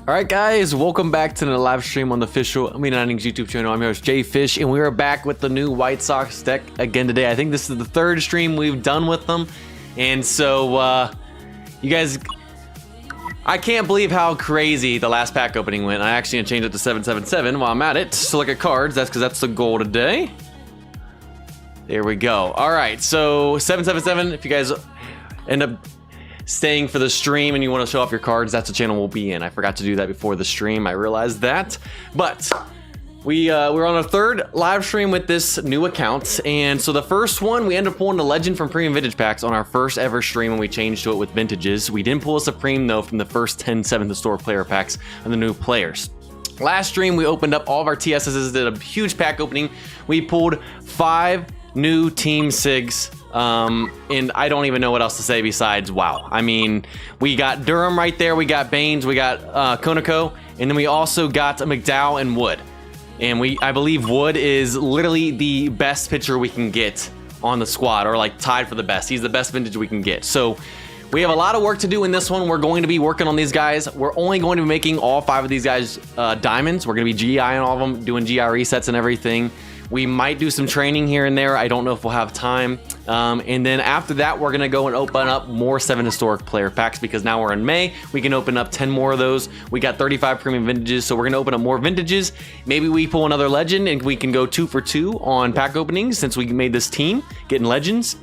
All right, guys, welcome back to the live stream on the official Innings YouTube channel. I'm your host, JayFish, and we are back with the new White Sox deck again today. I think this is the third stream we've done with them, and so you guys, I can't believe how crazy the last pack opening went. I actually changed it to 777 while I'm at it to look at cards. That's because that's the goal today. There we go. All right, so 777. If you guys end up staying for the stream and you want to show off your cards, that's the channel we'll be in. I forgot to do that before the stream. I realized that, but we're on a third live stream with this new account. And so the first one, we ended up pulling the legend from premium vintage packs on our first ever stream, and we changed to it with vintages. We didn't pull a supreme though from the first 10 7th historic player packs and the new players. Last stream we opened up all of our TSSs, did a huge pack opening. We pulled 5 new team sigs, and I don't even know what else to say besides wow. I mean, we got Durham right there, we got Baines, we got Konako, and then we also got McDowell and Wood. And I believe Wood is literally the best pitcher we can get on the squad, or like tied for the best. He's the best vintage we can get. So we have a lot of work to do in this one. We're going to be working on these guys. We're only going to be making all 5 of these guys diamonds. We're going to be GI on all of them, doing GI resets and everything. We might do some training here and there. I don't know if we'll have time. And then after that, we're gonna go and open up more 7 historic player packs, because now we're in May. We can open up 10 more of those. We got 35 premium vintages, so we're gonna open up more vintages. Maybe we pull another legend and we can go 2 for 2 on pack openings since we made this team, getting legends.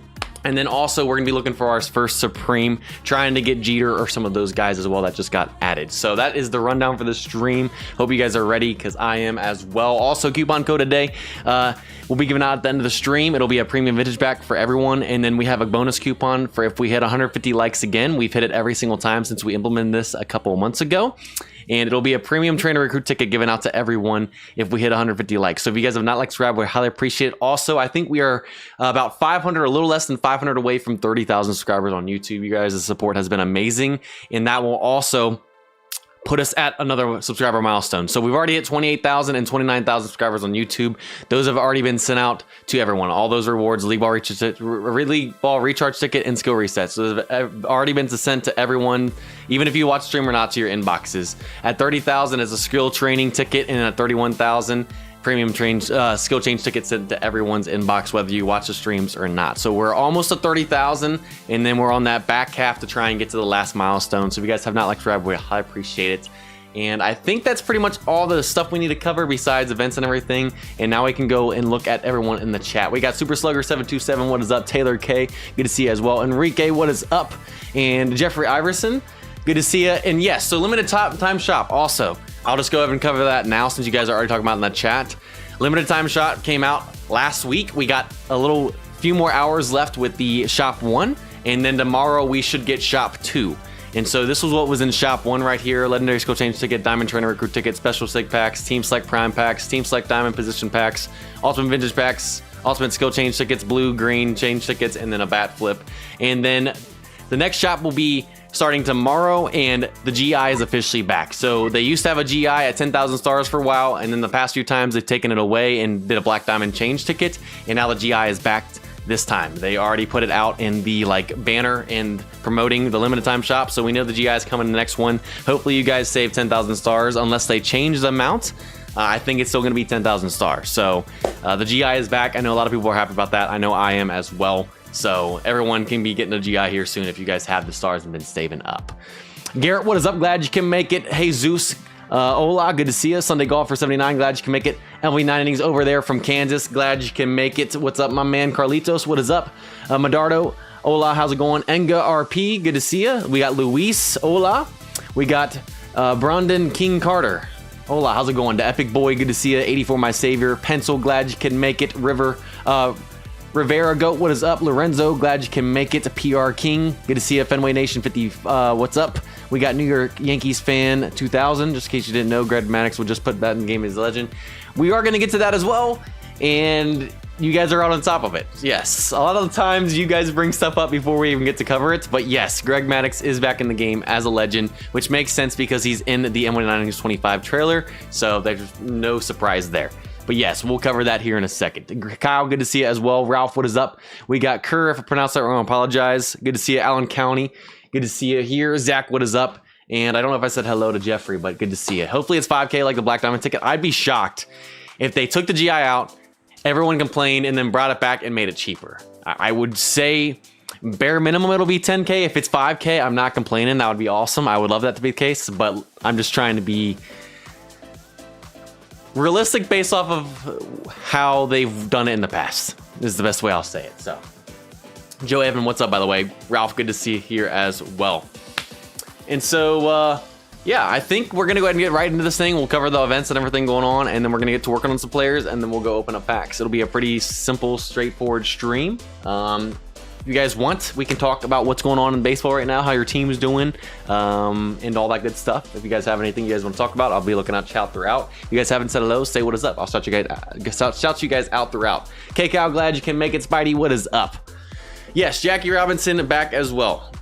And then also we're gonna be looking for our first Supreme, trying to get Jeter or some of those guys as well that just got added. So that is the rundown for the stream. Hope you guys are ready, because I am as well. Also, coupon code today we'll be giving out at the end of the stream. It'll be a premium vintage pack for everyone, and then we have a bonus coupon for if we hit 150 likes again. We've hit it every single time since we implemented this a couple of months ago. And it'll be a premium trainer recruit ticket given out to everyone if we hit 150 likes. So if you guys have not liked, subscribe, we highly appreciate it. Also, I think we are about 500, a little less than 500 away from 30,000 subscribers on YouTube. You guys' support has been amazing, and that will also put us at another subscriber milestone. So we've already hit 28,000 and 29,000 subscribers on YouTube. Those have already been sent out to everyone. All those rewards, league ball recharge ticket, and skill resets. So they've already been sent to everyone, even if you watch the stream or not, to your inboxes. At 30,000 is a skill training ticket, and at 31,000 premium skill change tickets sent to everyone's inbox, whether you watch the streams or not. So we're almost at 30,000, and then we're on that back half to try and get to the last milestone. So if you guys have not liked, subscribe, we highly appreciate it. And I think that's pretty much all the stuff we need to cover besides events and everything. And now we can go and look at everyone in the chat. We got Super Slugger 727, what is up? Taylor K, good to see you as well. Enrique, what is up? And Jeffrey Iverson, good to see you. And yes, so limited time shop also. I'll just go ahead and cover that now since you guys are already talking about it in the chat. Limited time shop came out last week. We got a few more hours left with the shop 1, and then tomorrow we should get shop 2. And so this was what was in shop 1 right here: legendary skill change ticket, diamond trainer recruit ticket, special sig packs, team select prime packs, team select diamond position packs, ultimate vintage packs, ultimate skill change tickets, blue, green change tickets, and then a bat flip. And then the next shop will be starting tomorrow, and the GI is officially back. So they used to have a GI at 10,000 stars for a while, and then the past few times they've taken it away and did a black diamond change ticket, and now the GI is back this time. They already put it out in the banner and promoting the limited time shop, so we know the GI is coming in the next one. Hopefully you guys save 10,000 stars unless they change the amount. I think it's still going to be 10,000 stars. So the GI is back. I know a lot of people are happy about that. I know I am as well. So everyone can be getting a GI here soon if you guys have the stars and been saving up. Garrett, what is up? Glad you can make it. Hey, Zeus. Hola, good to see you. Sunday Golf for 79. Glad you can make it. LV9 Innings over there from Kansas. Glad you can make it. What's up, my man? Carlitos, what is up? Medardo. Hola, how's it going? Enga RP, good to see you. We got Luis. Hola. We got Brandon King Carter. Hola, how's it going? The Epic Boy, good to see you. 84, my savior. Pencil, glad you can make it. Rivera Goat, what is up? Lorenzo, glad you can make it. PR King, good to see you. Fenway Nation 50, what's up? We got New York Yankees fan 2000, just in case you didn't know. Greg Maddox will just put that in game as a legend. We are going to get to that as well, and you guys are out on top of it. Yes, a lot of the times you guys bring stuff up before we even get to cover it, but yes, Greg Maddox is back in the game as a legend, which makes sense because he's in the M19 25 trailer, so there's no surprise there. But yes, we'll cover that here in a second. Kyle, good to see you as well. Ralph, what is up? We got Kerr, if I pronounced that wrong, I apologize. Good to see you, Allen County. Good to see you here. Zach, what is up? And I don't know if I said hello to Jeffrey, but good to see you. Hopefully it's 5K like the Black Diamond ticket. I'd be shocked if they took the GI out, everyone complained, and then brought it back and made it cheaper. I would say bare minimum it'll be 10K. If it's 5K, I'm not complaining. That would be awesome. I would love that to be the case, but I'm just trying to be realistic based off of how they've done it in the past. This is the best way I'll say it. So, Joe Evan, what's up, by the way? Ralph, good to see you here as well. And so, yeah, I think we're going to go ahead and get right into this thing. We'll cover the events and everything going on, and then we're going to get to working on some players, and then we'll go open up packs. It'll be a pretty simple, straightforward stream. If you guys want, we can talk about what's going on in baseball right now, how your team's doing, and all that good stuff. If you guys have anything you guys want to talk about, I'll be looking out, shout throughout. If you guys haven't said hello, say what is up. I'll shout you guys out throughout. K-Cow, glad you can make it. Spidey, what is up? Yes, Jackie Robinson back as well.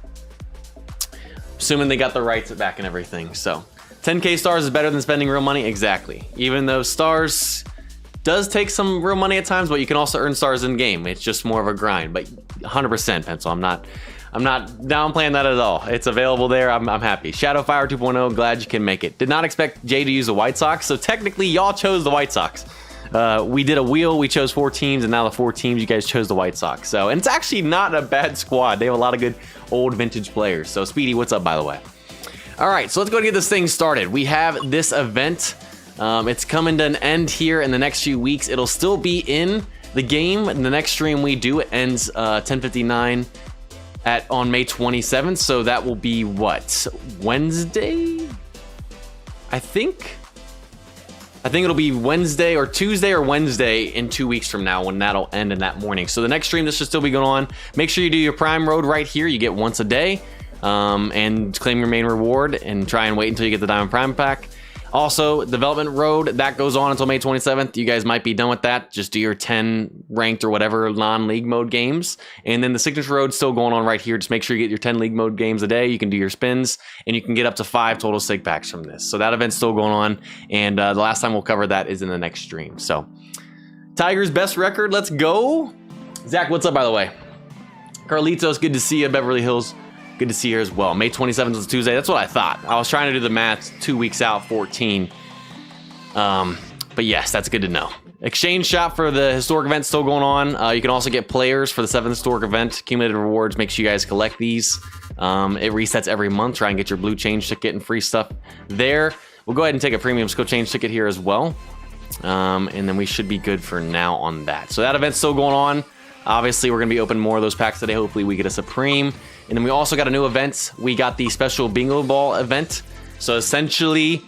Assuming they got the rights back and everything. So 10K stars is better than spending real money. Exactly. Even though stars does take some real money at times, but you can also earn stars in game. It's just more of a grind. But 100% Pencil. I'm not downplaying that at all. It's available there. I'm happy. Shadowfire 2.0. Glad you can make it. Did not expect Jay to use the White Sox. So technically y'all chose the White Sox. We did a wheel. We chose 4 teams, and now the 4 teams you guys chose the White Sox. So, and it's actually not a bad squad. They have a lot of good old vintage players. So Speedy, what's up, by the way? All right, so let's go and get this thing started. We have this event. It's coming to an end here in the next few weeks. It'll still be in the game. In the next stream we do, it ends 10:59 on May 27th. So that will be what? Wednesday? I think it'll be Wednesday or Tuesday or Wednesday in 2 weeks from now when that'll end in that morning. So the next stream, this should still be going on. Make sure you do your Prime Road right here. You get once a day, and claim your main reward and try and wait until you get the Diamond Prime Pack. Also, Development Road, that goes on until May 27th. You guys might be done with that. Just do your 10 ranked or whatever non-league mode games. And then the Signature Road's still going on right here. Just make sure you get your 10 league mode games a day. You can do your spins, and you can get up to 5 total sig packs from this. So that event's still going on, and the last time we'll cover that is in the next stream. So, Tigers' best record, let's go. Zach, what's up, by the way? Carlitos, good to see you. Beverly Hills, good to see you as well. May 27th is Tuesday. That's what I thought. I was trying to do the math. 2 weeks out, 14. But yes, that's good to know. Exchange shop for the historic event still going on. You can also get players for the 7th historic event. Cumulative rewards. Make sure you guys collect these. It resets every month. Try and get your blue change ticket and free stuff there. We'll go ahead and take a premium skill change ticket here as well. And then we should be good for now on that. So that event's still going on. Obviously, we're going to be opening more of those packs today. Hopefully, we get a Supreme. And then we also got a new event. We got the special Bingo Ball event. So essentially,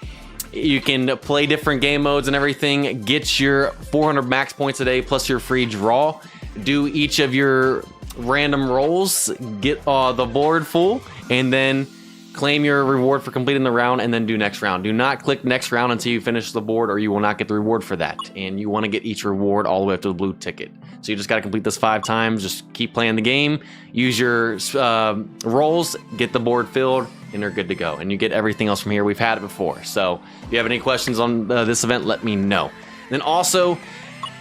you can play different game modes and everything. Get your 400 max points a day plus your free draw. Do each of your random rolls. Get the board full. And then claim your reward for completing the round, and then do next round. Do not click next round until you finish the board, or you will not get the reward for that. And you want to get each reward all the way up to the blue ticket. So you just got to complete this 5 times. Just keep playing the game. Use your rolls, get the board filled, and they're good to go. And you get everything else from here. We've had it before. So if you have any questions on this event, let me know. Then also,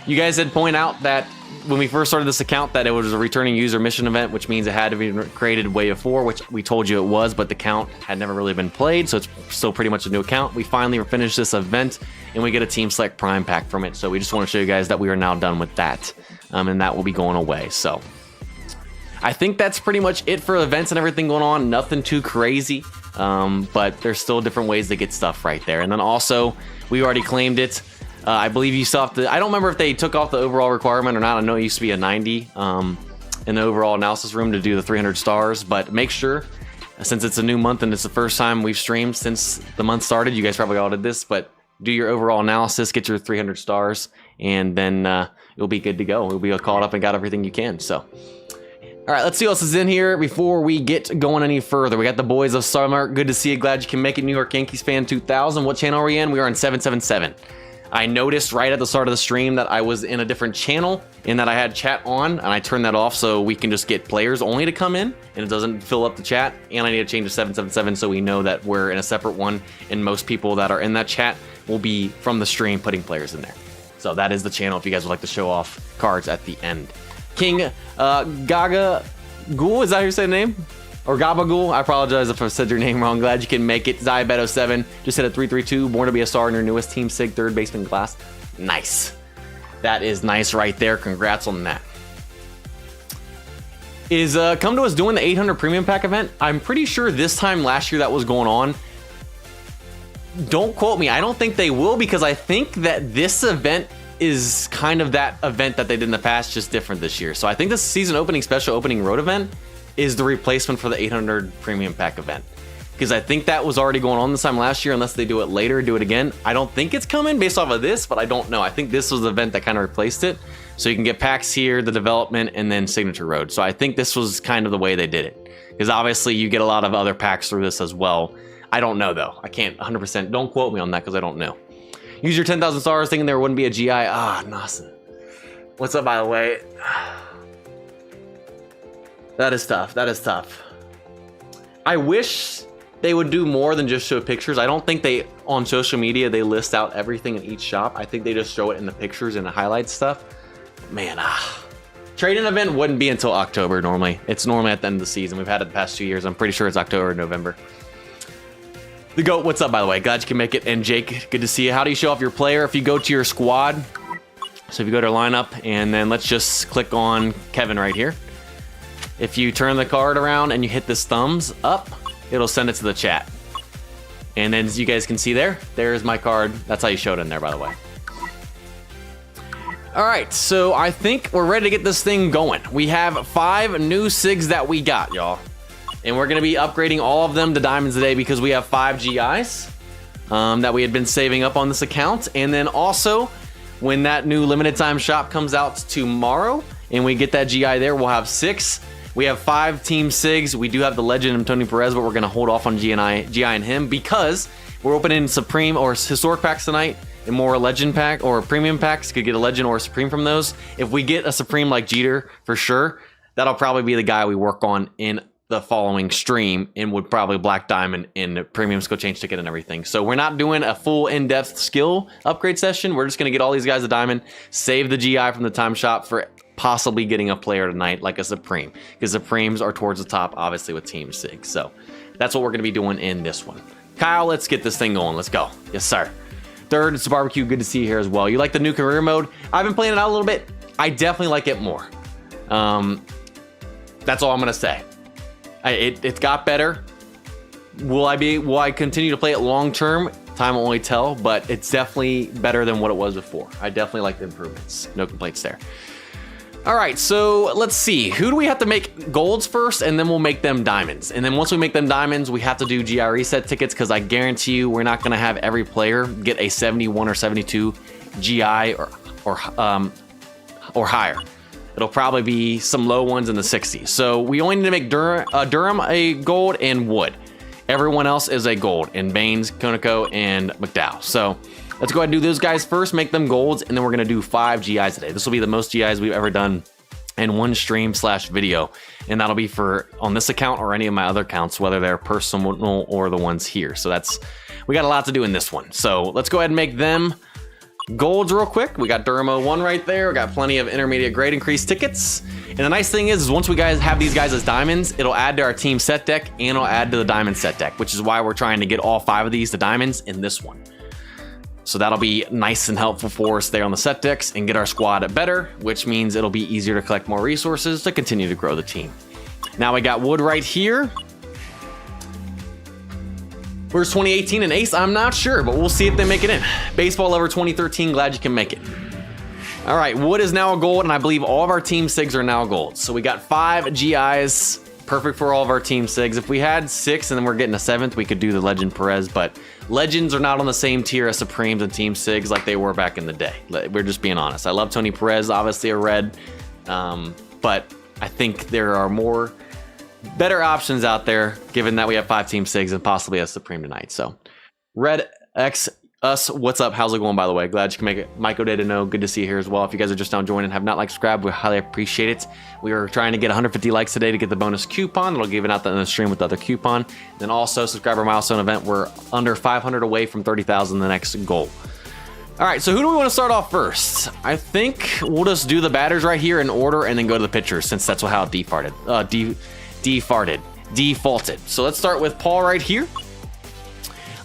you guys had point out that when we first started this account that it was a returning user mission event, which means it had to be created way before, which we told you it was, but the count had never really been played, so it's still pretty much a new account. We finally finished this event, and we get a Team Select Prime pack from it, so we just want to show you guys that we are now done with that, and that will be going away. So I think that's pretty much it for events and everything going on. Nothing too crazy, but there's still different ways to get stuff right there. And then also, we already claimed it. I believe you still have to, I don't remember if they took off the overall requirement or not. I know it used to be a 90 in the overall analysis room to do the 300 stars, but make sure, since it's a new month and it's the first time we've streamed since the month started, you guys probably all did this, but do your overall analysis, get your 300 stars, and then you'll be good to go. You'll be caught up and got everything you can. So, all right, let's see what else is in here before we get going any further. We got the boys of Summer. Good to see you. Glad you can make it. New York Yankees fan 2000. What channel are we in? We are on 777. I noticed right at the start of the stream that I was in a different channel and that I had chat on, and I turned that off so we can just get players only to come in and it doesn't fill up the chat. And I need to change to 777 so we know that we're in a separate one, and most people that are in that chat will be from the stream putting players in there. So that is the channel if you guys would like to show off cards at the end. King Gaga Ghoul, is that how you say the name? or Gabagool. I apologize if I said your name wrong. Glad you can make it. Zaybeto7 just hit a 332. Born to be a star in your newest Team Sig third baseman class. Nice. That is nice right there. Congrats on that. Is Come To Us doing the 800 premium pack event? I'm pretty sure this time last year that was going on. Don't quote me. I don't think they will, because I think that this event is kind of that event that they did in the past, just different this year. So I think this season opening special opening road event is the replacement for the 800 premium pack event, because I think that was already going on this time last year. Unless they do it later, do it again. I don't think it's coming based off of this, but I don't know. I think this was the event that kind of replaced it. So you can get packs here, the development, and then signature road. So I think this was kind of the way they did it, because obviously you get a lot of other packs through this as well. I don't know though. I can't 100%. Don't quote me on that, because I don't know. Use your 10,000 stars thinking there wouldn't be a GI. Ah, Nawson. What's up, by the way? That is tough. That is tough. I wish they would do more than just show pictures. I don't think they, on social media, they list out everything in each shop. I think they just show it in the pictures and the highlights stuff. Man, trade-in event wouldn't be until October normally. It's normally at the end of the season. We've had it the past 2 years. I'm pretty sure it's October or November. The GOAT, what's up, by the way? Glad you can make it. And Jake, good to see you. How do you show off your player? If you go to your squad, so if you go to lineup, and then let's just click on Kevin right here. If you turn the card around and you hit this thumbs up, it'll send it to the chat. And then as you guys can see there's my card. That's how you show it in there, by the way. All right, so I think we're ready to get this thing going. We have 5 new SIGs that we got, y'all. And we're gonna be upgrading all of them to diamonds today, because we have 5 GIs that we had been saving up on this account. And then also, when that new limited time shop comes out tomorrow and we get that GI there, we'll have 6. We have 5 team SIGs. We do have the legend of Tony Perez, but we're gonna hold off on GI and him, because we're opening Supreme or historic packs tonight, and more legend pack or premium packs. Could get a legend or a Supreme from those. If we get a Supreme like Jeter, for sure, that'll probably be the guy we work on in the following stream, and would probably black diamond in premium skill change ticket and everything. So we're not doing a full in-depth skill upgrade session. We're just gonna get all these guys a diamond, save the GI from the time shop for possibly getting a player tonight like a Supreme, because Supremes are towards the top obviously with Team SIG. So that's what we're gonna be doing in this one. Kyle, let's get this thing going. Let's go. Yes, sir. Third, it's Barbecue. Good to see you here as well. You like the new career mode? I've been playing it out a little bit. I definitely like it more. That's all I'm gonna say. It got better. Will I continue to play it long term? Time will only tell, but it's definitely better than what it was before. I definitely like the improvements. No complaints there. All right, so let's see. Who do we have to make golds first, and then we'll make them diamonds. And then once we make them diamonds, we have to do GI reset tickets, because I guarantee you we're not gonna have every player get a 71 or 72 GI or higher. It'll probably be some low ones in the 60s. So we only need to make Durham a gold and Wood. Everyone else is a gold, and Baines, Koniko, and McDowell. So let's go ahead and do those guys first, make them golds, and then we're gonna do 5 GIs today. This will be the most GIs we've ever done in one stream / video, and that'll be for on this account or any of my other accounts, whether they're personal or the ones here. So we got a lot to do in this one. So let's go ahead and make them golds real quick. We got Durham 01 right there. We got plenty of intermediate grade increase tickets. And the nice thing is once we guys have these guys as diamonds, it'll add to our team set deck, and it'll add to the diamond set deck, which is why we're trying to get all 5 of these to diamonds in this one. So that'll be nice and helpful for us there on the set decks and get our squad better, which means it'll be easier to collect more resources to continue to grow the team. Now we got Wood right here. Where's 2018 and Ace? I'm not sure, but we'll see if they make it in. Baseball Lover 2013, glad you can make it. All right, Wood is now a gold, and I believe all of our team SIGs are now gold. So we got 5 GIs, perfect for all of our team SIGs. If we had 6 and then we're getting a 7th, we could do the Legend Perez, but Legends are not on the same tier as Supremes and team SIGs like they were back in the day. We're just being honest. I love Tony Perez, obviously a red, but I think there are better options out there, given that we have 5 team SIGs and possibly a Supreme tonight. So Red X Us, what's up? How's it going, by the way? Glad you can make it. Michael Day to know, good to see you here as well. If you guys are just now joining and have not liked, subscribed, we highly appreciate it. We are trying to get 150 likes today to get the bonus coupon. It'll give it out in the stream with the other coupon. Then also subscriber milestone event. We're under 500 away from 30,000, the next goal. All right, so who do we want to start off first? I think we'll just do the batters right here in order and then go to the pitchers, since that's how it defarted. defaulted. So let's start with Paul right here.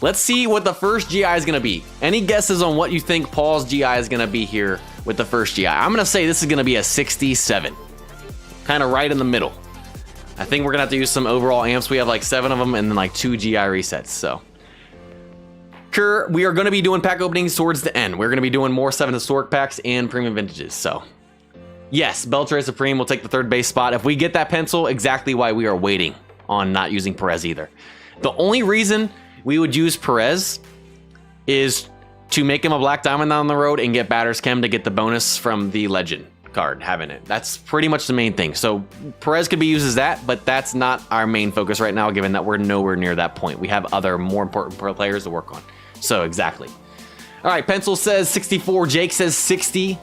Let's see what the first GI is going to be. Any guesses on what you think Paul's GI is going to be here with the first GI? I'm going to say this is going to be a 67. Kind of right in the middle. I think we're going to have to use some overall amps. We have like 7 of them and then like 2 GI resets. So we are going to be doing pack openings towards the end. We're going to be doing more 7 historic packs and premium vintages. So yes, Beltray Supreme will take the third base spot. If we get that pencil, exactly why we are waiting on not using Perez either. The only reason we would use Perez is to make him a black diamond down the road and get batter's chem to get the bonus from the legend card having it. That's pretty much the main thing. So Perez could be used as that, but that's not our main focus right now, given that we're nowhere near that point. We have other more important players to work on. So exactly. All right, Pencil says 64. Jake says 60.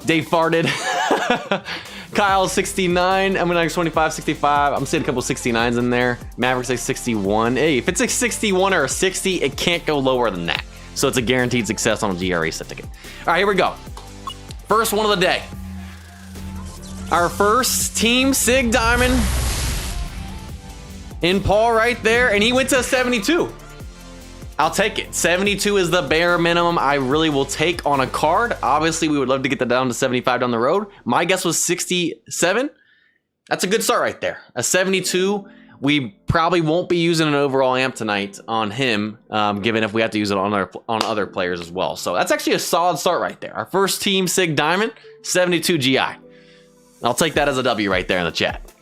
Dave farted. Kyle 69. I'm gonna 25, 65. I'm seeing a couple 69s in there. Maverick says 61. Hey, if it's a 61 or a 60, it can't go lower than that. So it's a guaranteed success on a GRE set ticket. All right, here we go. First one of the day. Our first Team Sig Diamond in Paul right there, and he went to a 72. I'll take it. 72 is the bare minimum I really will take on a card. Obviously, we would love to get that down to 75 down the road. My guess was 67. That's a good start right there. A 72. We probably won't be using an overall amp tonight on him, given if we have to use it on other players as well. So that's actually a solid start right there. Our first Team Sig Diamond, 72 GI. I'll take that as a W right there in the chat.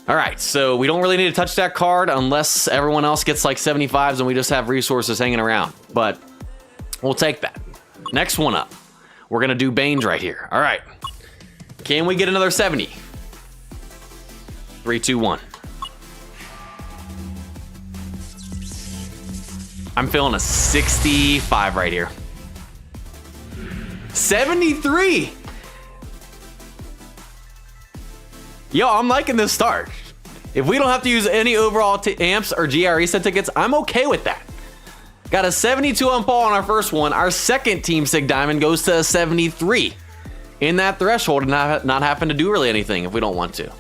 All right, so we don't really need to touch that card unless everyone else gets like 75s and we just have resources hanging around. But we'll take that. Next one up. We're going to do Baines right here. All right. Can we get another 70? 3, 2, 1. I'm feeling a 65 right here. 73. Yo, I'm liking this start. If we don't have to use any overall amps or GRE set tickets, I'm okay with that. Got a 72 on Paul on our first one. Our second Team Sig Diamond goes to a 73 in that threshold and not having to do really anything if we don't want to.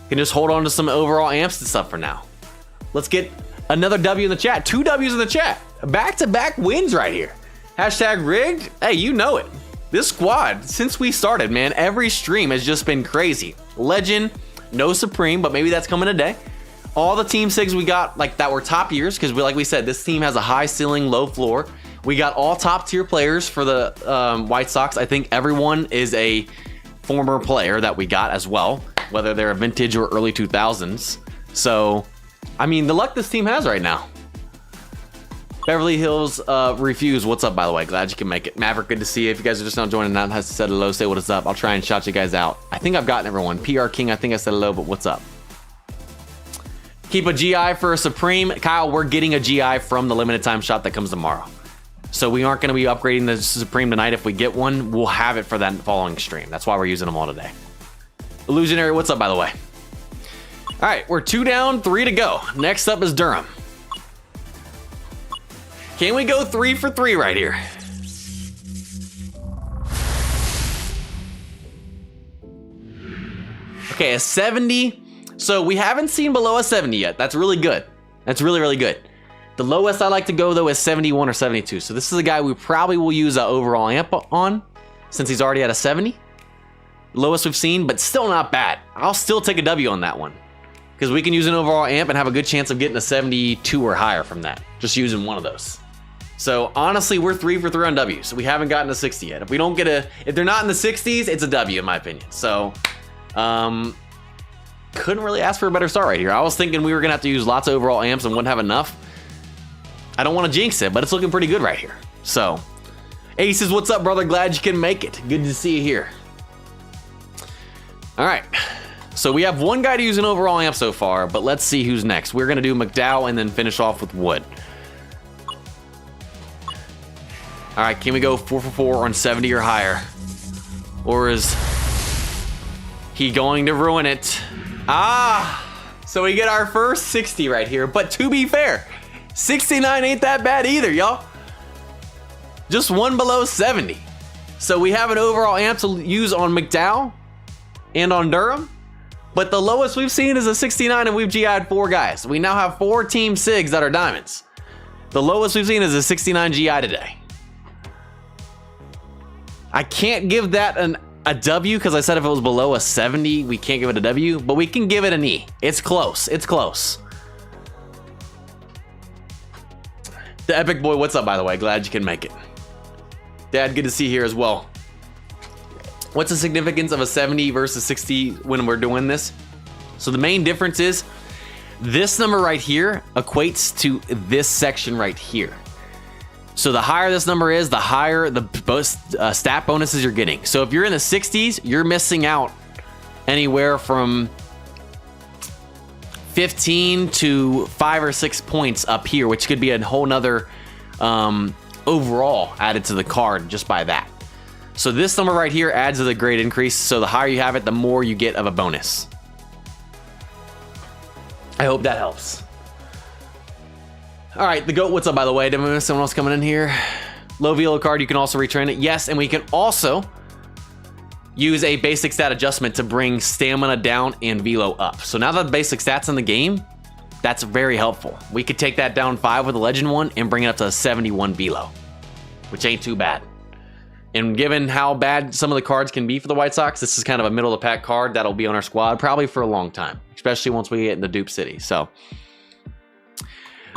Can just hold on to some overall amps and stuff for now. Let's get another W in the chat. 2 W's in the chat. Back-to-back wins right here. Hashtag rigged. Hey, you know it. This squad, since we started, man, every stream has just been crazy. Legend, no Supreme, but maybe that's coming today. All the Team Sigs we got, like, that were top years, because like we said, this team has a high ceiling, low floor. We got all top tier players for the White Sox. I think everyone is a former player that we got as well, whether they're a vintage or early 2000s. So, I mean, the luck this team has right now. Beverly Hills Refuse, what's up, by the way? Glad you can make it. Maverick, good to see you. If you guys are just now joining, not has said hello, say what is up. I'll try and shout you guys out. I think I've gotten everyone. PR King, I think I said hello, but what's up? Keep a GI for a Supreme. Kyle, we're getting a GI from the limited time shot that comes tomorrow. So we aren't going to be upgrading the Supreme tonight. If we get one, we'll have it for that following stream. That's why we're using them all today. Illusionary, what's up, by the way? All right, we're 2 down, 3 to go. Next up is Durham. Can we go 3 for 3 right here? Okay, a 70. So we haven't seen below a 70 yet. That's really good. That's really, really good. The lowest I like to go, though, is 71 or 72. So this is a guy we probably will use an overall amp on, since he's already at a 70. Lowest we've seen, but still not bad. I'll still take a W on that one, because we can use an overall amp and have a good chance of getting a 72 or higher from that, just using one of those. So honestly, we're 3 for 3 on W. So we haven't gotten a 60 yet. If we don't get if they're not in the 60s, it's a W in my opinion. So, couldn't really ask for a better start right here. I was thinking we were gonna have to use lots of overall amps and wouldn't have enough. I don't want to jinx it, but it's looking pretty good right here. So, Aces, what's up, brother? Glad you can make it. Good to see you here. All right. So we have one guy to use an overall amp so far, but let's see who's next. We're gonna do McDowell and then finish off with Wood. All right, can we go 4 for 4 on 70 or higher? Or is he going to ruin it? So we get our first 60 right here. But to be fair, 69 ain't that bad either, y'all. Just one below 70. So we have an overall amp to use on McDowell and on Durham. But the lowest we've seen is a 69, and we've GI'd 4 guys. We now have 4 Team SIGs that are diamonds. The lowest we've seen is a 69 GI today. I can't give that a W because I said if it was below a 70, we can't give it a W, but we can give it an E. It's close. It's close. The Epic Boy, what's up, by the way? Glad you can make it. Dad, good to see you here as well. What's the significance of a 70 versus 60 when we're doing this? So the main difference is this number right here equates to this section right here. So the higher this number is, the higher the stat bonuses you're getting. So if you're in the 60s, you're missing out anywhere from 15 to 5 or 6 points up here, which could be a whole nother overall added to the card just by that. So this number right here adds to the grade increase. So the higher you have it, the more you get of a bonus. I hope that helps. All right, the GOAT, what's up, by the way? Did we miss someone else coming in here? Low velo card, you can also retrain it. Yes, and we can also use a basic stat adjustment to bring stamina down and velo up. So now that the basic stats in the game, that's very helpful. We could take that down 5 with a legend one and bring it up to a 71 velo, which ain't too bad. And given how bad some of the cards can be for the White Sox, this is kind of a middle of the pack card that'll be on our squad probably for a long time, especially once we get into Dupe City. So,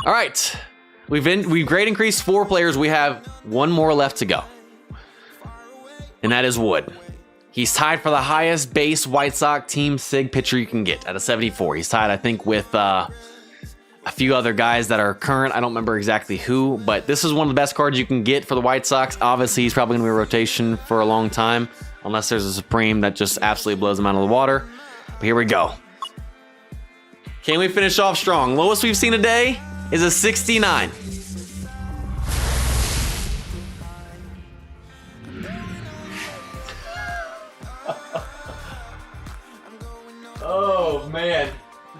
all right, we've grade increased 4 players. We have 1 more left to go, and that is Wood. He's tied for the highest base White Sox Team SIG pitcher you can get at a 74. He's tied, I think, with a few other guys that are current. I don't remember exactly who, but this is one of the best cards you can get for the White Sox. Obviously, he's probably going to be a rotation for a long time, unless there's a Supreme that just absolutely blows him out of the water. But here we go. Can we finish off strong? Lowest we've seen today is a 69. Oh, man.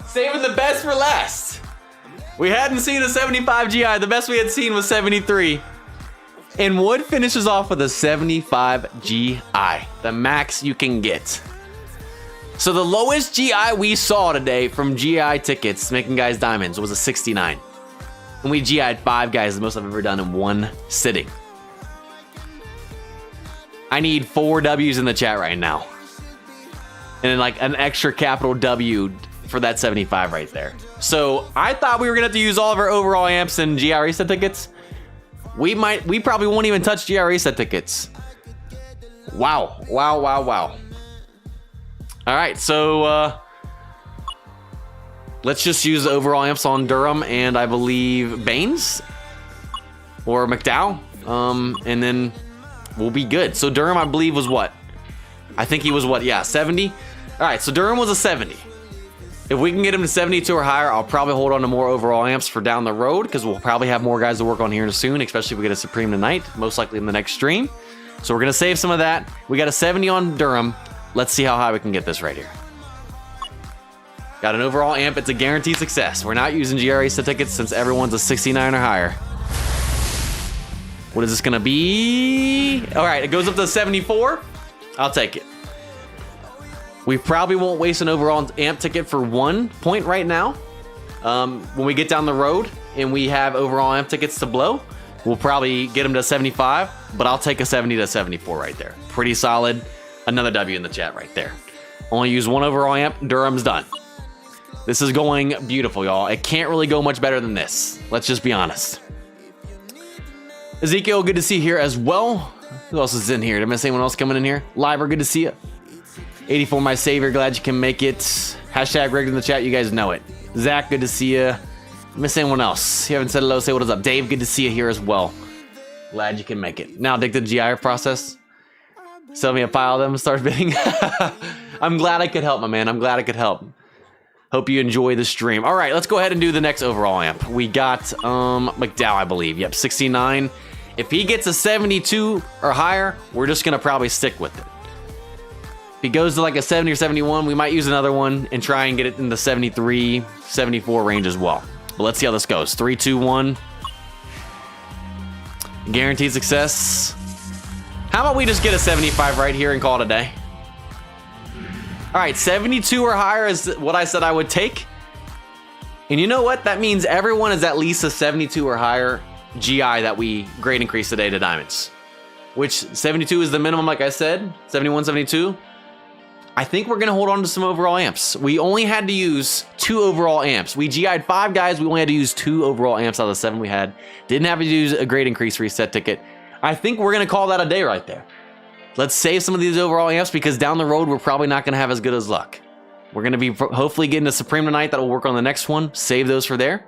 Saving the best for last. We hadn't seen a 75 GI. The best we had seen was 73. And Wood finishes off with a 75 GI, the max you can get. So the lowest GI we saw today from GI tickets, making guys diamonds, was a 69. And we GI'd 5 guys, the most I've ever done in one sitting. I need 4 W's in the chat right now. And then like an extra capital W for that 75 right there. So I thought we were gonna have to use all of our overall amps and GI reset tickets. We probably won't even touch GI reset tickets. Wow, wow, wow, wow. All right, so let's just use the overall amps on Durham and I believe Baines or McDowell, and then we'll be good. So Durham, I believe, was what? I think he was what? Yeah, 70. All right, so Durham was a 70. If we can get him to 72 or higher, I'll probably hold on to more overall amps for down the road because we'll probably have more guys to work on here soon, especially if we get a Supreme tonight, most likely in the next stream. So we're going to save some of that. We got a 70 on Durham. Let's see how high we can get this right here. Got an overall amp. It's a guaranteed success. We're not using GRA tickets since everyone's a 69 or higher. What is this going to be? All right, it goes up to 74. I'll take it. We probably won't waste an overall amp ticket for 1 point right now. When we get down the road and we have overall amp tickets to blow, we'll probably get them to 75, but I'll take a 70 to 74 right there. Pretty solid. Another W in the chat right there. Only use 1 overall amp. Durham's done. This is going beautiful, y'all. It can't really go much better than this. Let's just be honest. Ezekiel, good to see you here as well. Who else is in here? Did I miss anyone else coming in here? Liver, good to see you. 84, my savior, glad you can make it. Hashtag rigged in the chat, you guys know it. Zach, good to see you. Miss anyone else? You haven't said hello, say what is up. Dave, good to see you here as well. Glad you can make it. Now dig the GI process. Sell me a pile of them and start bidding. I'm glad I could help, my man. I'm glad I could help. Hope you enjoy the stream. All right, let's go ahead and do the next overall amp. We got McDowell, I believe. Yep, 69. If he gets a 72 or higher, we're just gonna probably stick with it. If he goes to like a 70 or 71, we might use another one and try and get it in the 73, 74 range as well. But let's see how this goes. 3, 2, 1. Guaranteed success. How about we just get a 75 right here and call it a day? All right, 72 or higher is what I said I would take. And you know what? That means everyone is at least a 72 or higher GI that we grade increase today to diamonds. Which 72 is the minimum, like I said, 71, 72. I think we're gonna hold on to some overall amps. We only had to use 2 overall amps. We GI'd 5 guys, we only had to use 2 overall amps out of the 7 we had. Didn't have to use a grade increase reset ticket. I think we're gonna call that a day right there. Let's save some of these overall amps because down the road, we're probably not gonna have as good as luck. We're gonna be hopefully getting a Supreme tonight that'll work on the next one. Save those for there.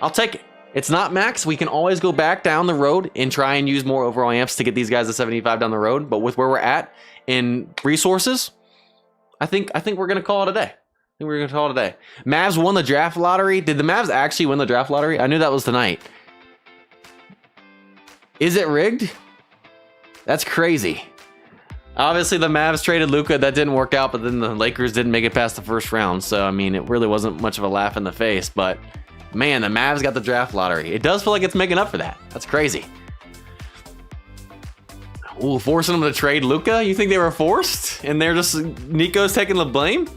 I'll take it. It's not max. We can always go back down the road and try and use more overall amps to get these guys to 75 down the road. But with where we're at in resources, I think we're gonna call it a day. I think we're gonna call it a day. Mavs won the draft lottery. Did the Mavs actually win the draft lottery? I knew that was tonight. Is it rigged? That's crazy. Obviously, the Mavs traded Luka. That didn't work out, but then the Lakers didn't make it past the first round. So, I mean, it really wasn't much of a laugh in the face. But, man, the Mavs got the draft lottery. It does feel like it's making up for that. That's crazy. Ooh, forcing them to trade Luka? You think they were forced? And they're just... Nico's taking the blame?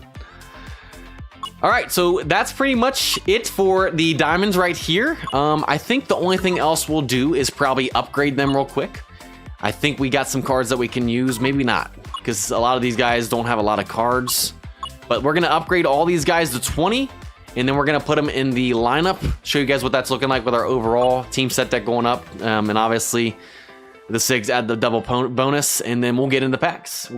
All right, so that's pretty much it for the diamonds right here. I think the only thing else we'll do is probably upgrade them real quick. I think we got some cards that we can use. Maybe not, because a lot of these guys don't have a lot of cards. But we're going to upgrade all these guys to 20, and then we're going to put them in the lineup. Show you guys what that's looking like with our overall team set deck going up. And obviously, the SIGs add the double bonus, and then we'll get into packs.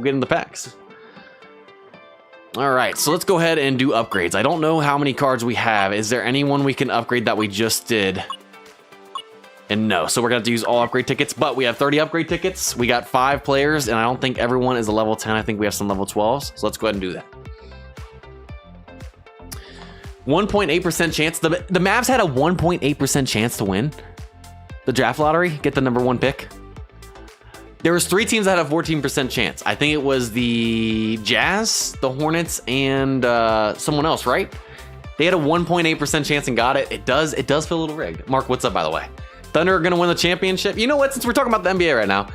All right, so let's go ahead and do upgrades. I don't know how many cards we have. Is there anyone we can upgrade that we just did? And no, so we're gonna have to use all upgrade tickets, but we have 30 upgrade tickets. We got 5 players, and I don't think everyone is a level 10. I think we have some level 12s, so let's go ahead and do that. 1.8% chance. The Mavs had a 1.8% chance to win the draft lottery, get the #1 pick. There was 3 teams that had a 14% chance. I think it was the Jazz, the Hornets, and someone else, right? They had a 1.8% chance and got it. It does feel a little rigged. Mark, what's up, by the way? Thunder are gonna win the championship. You know what? Since we're talking about the NBA right now,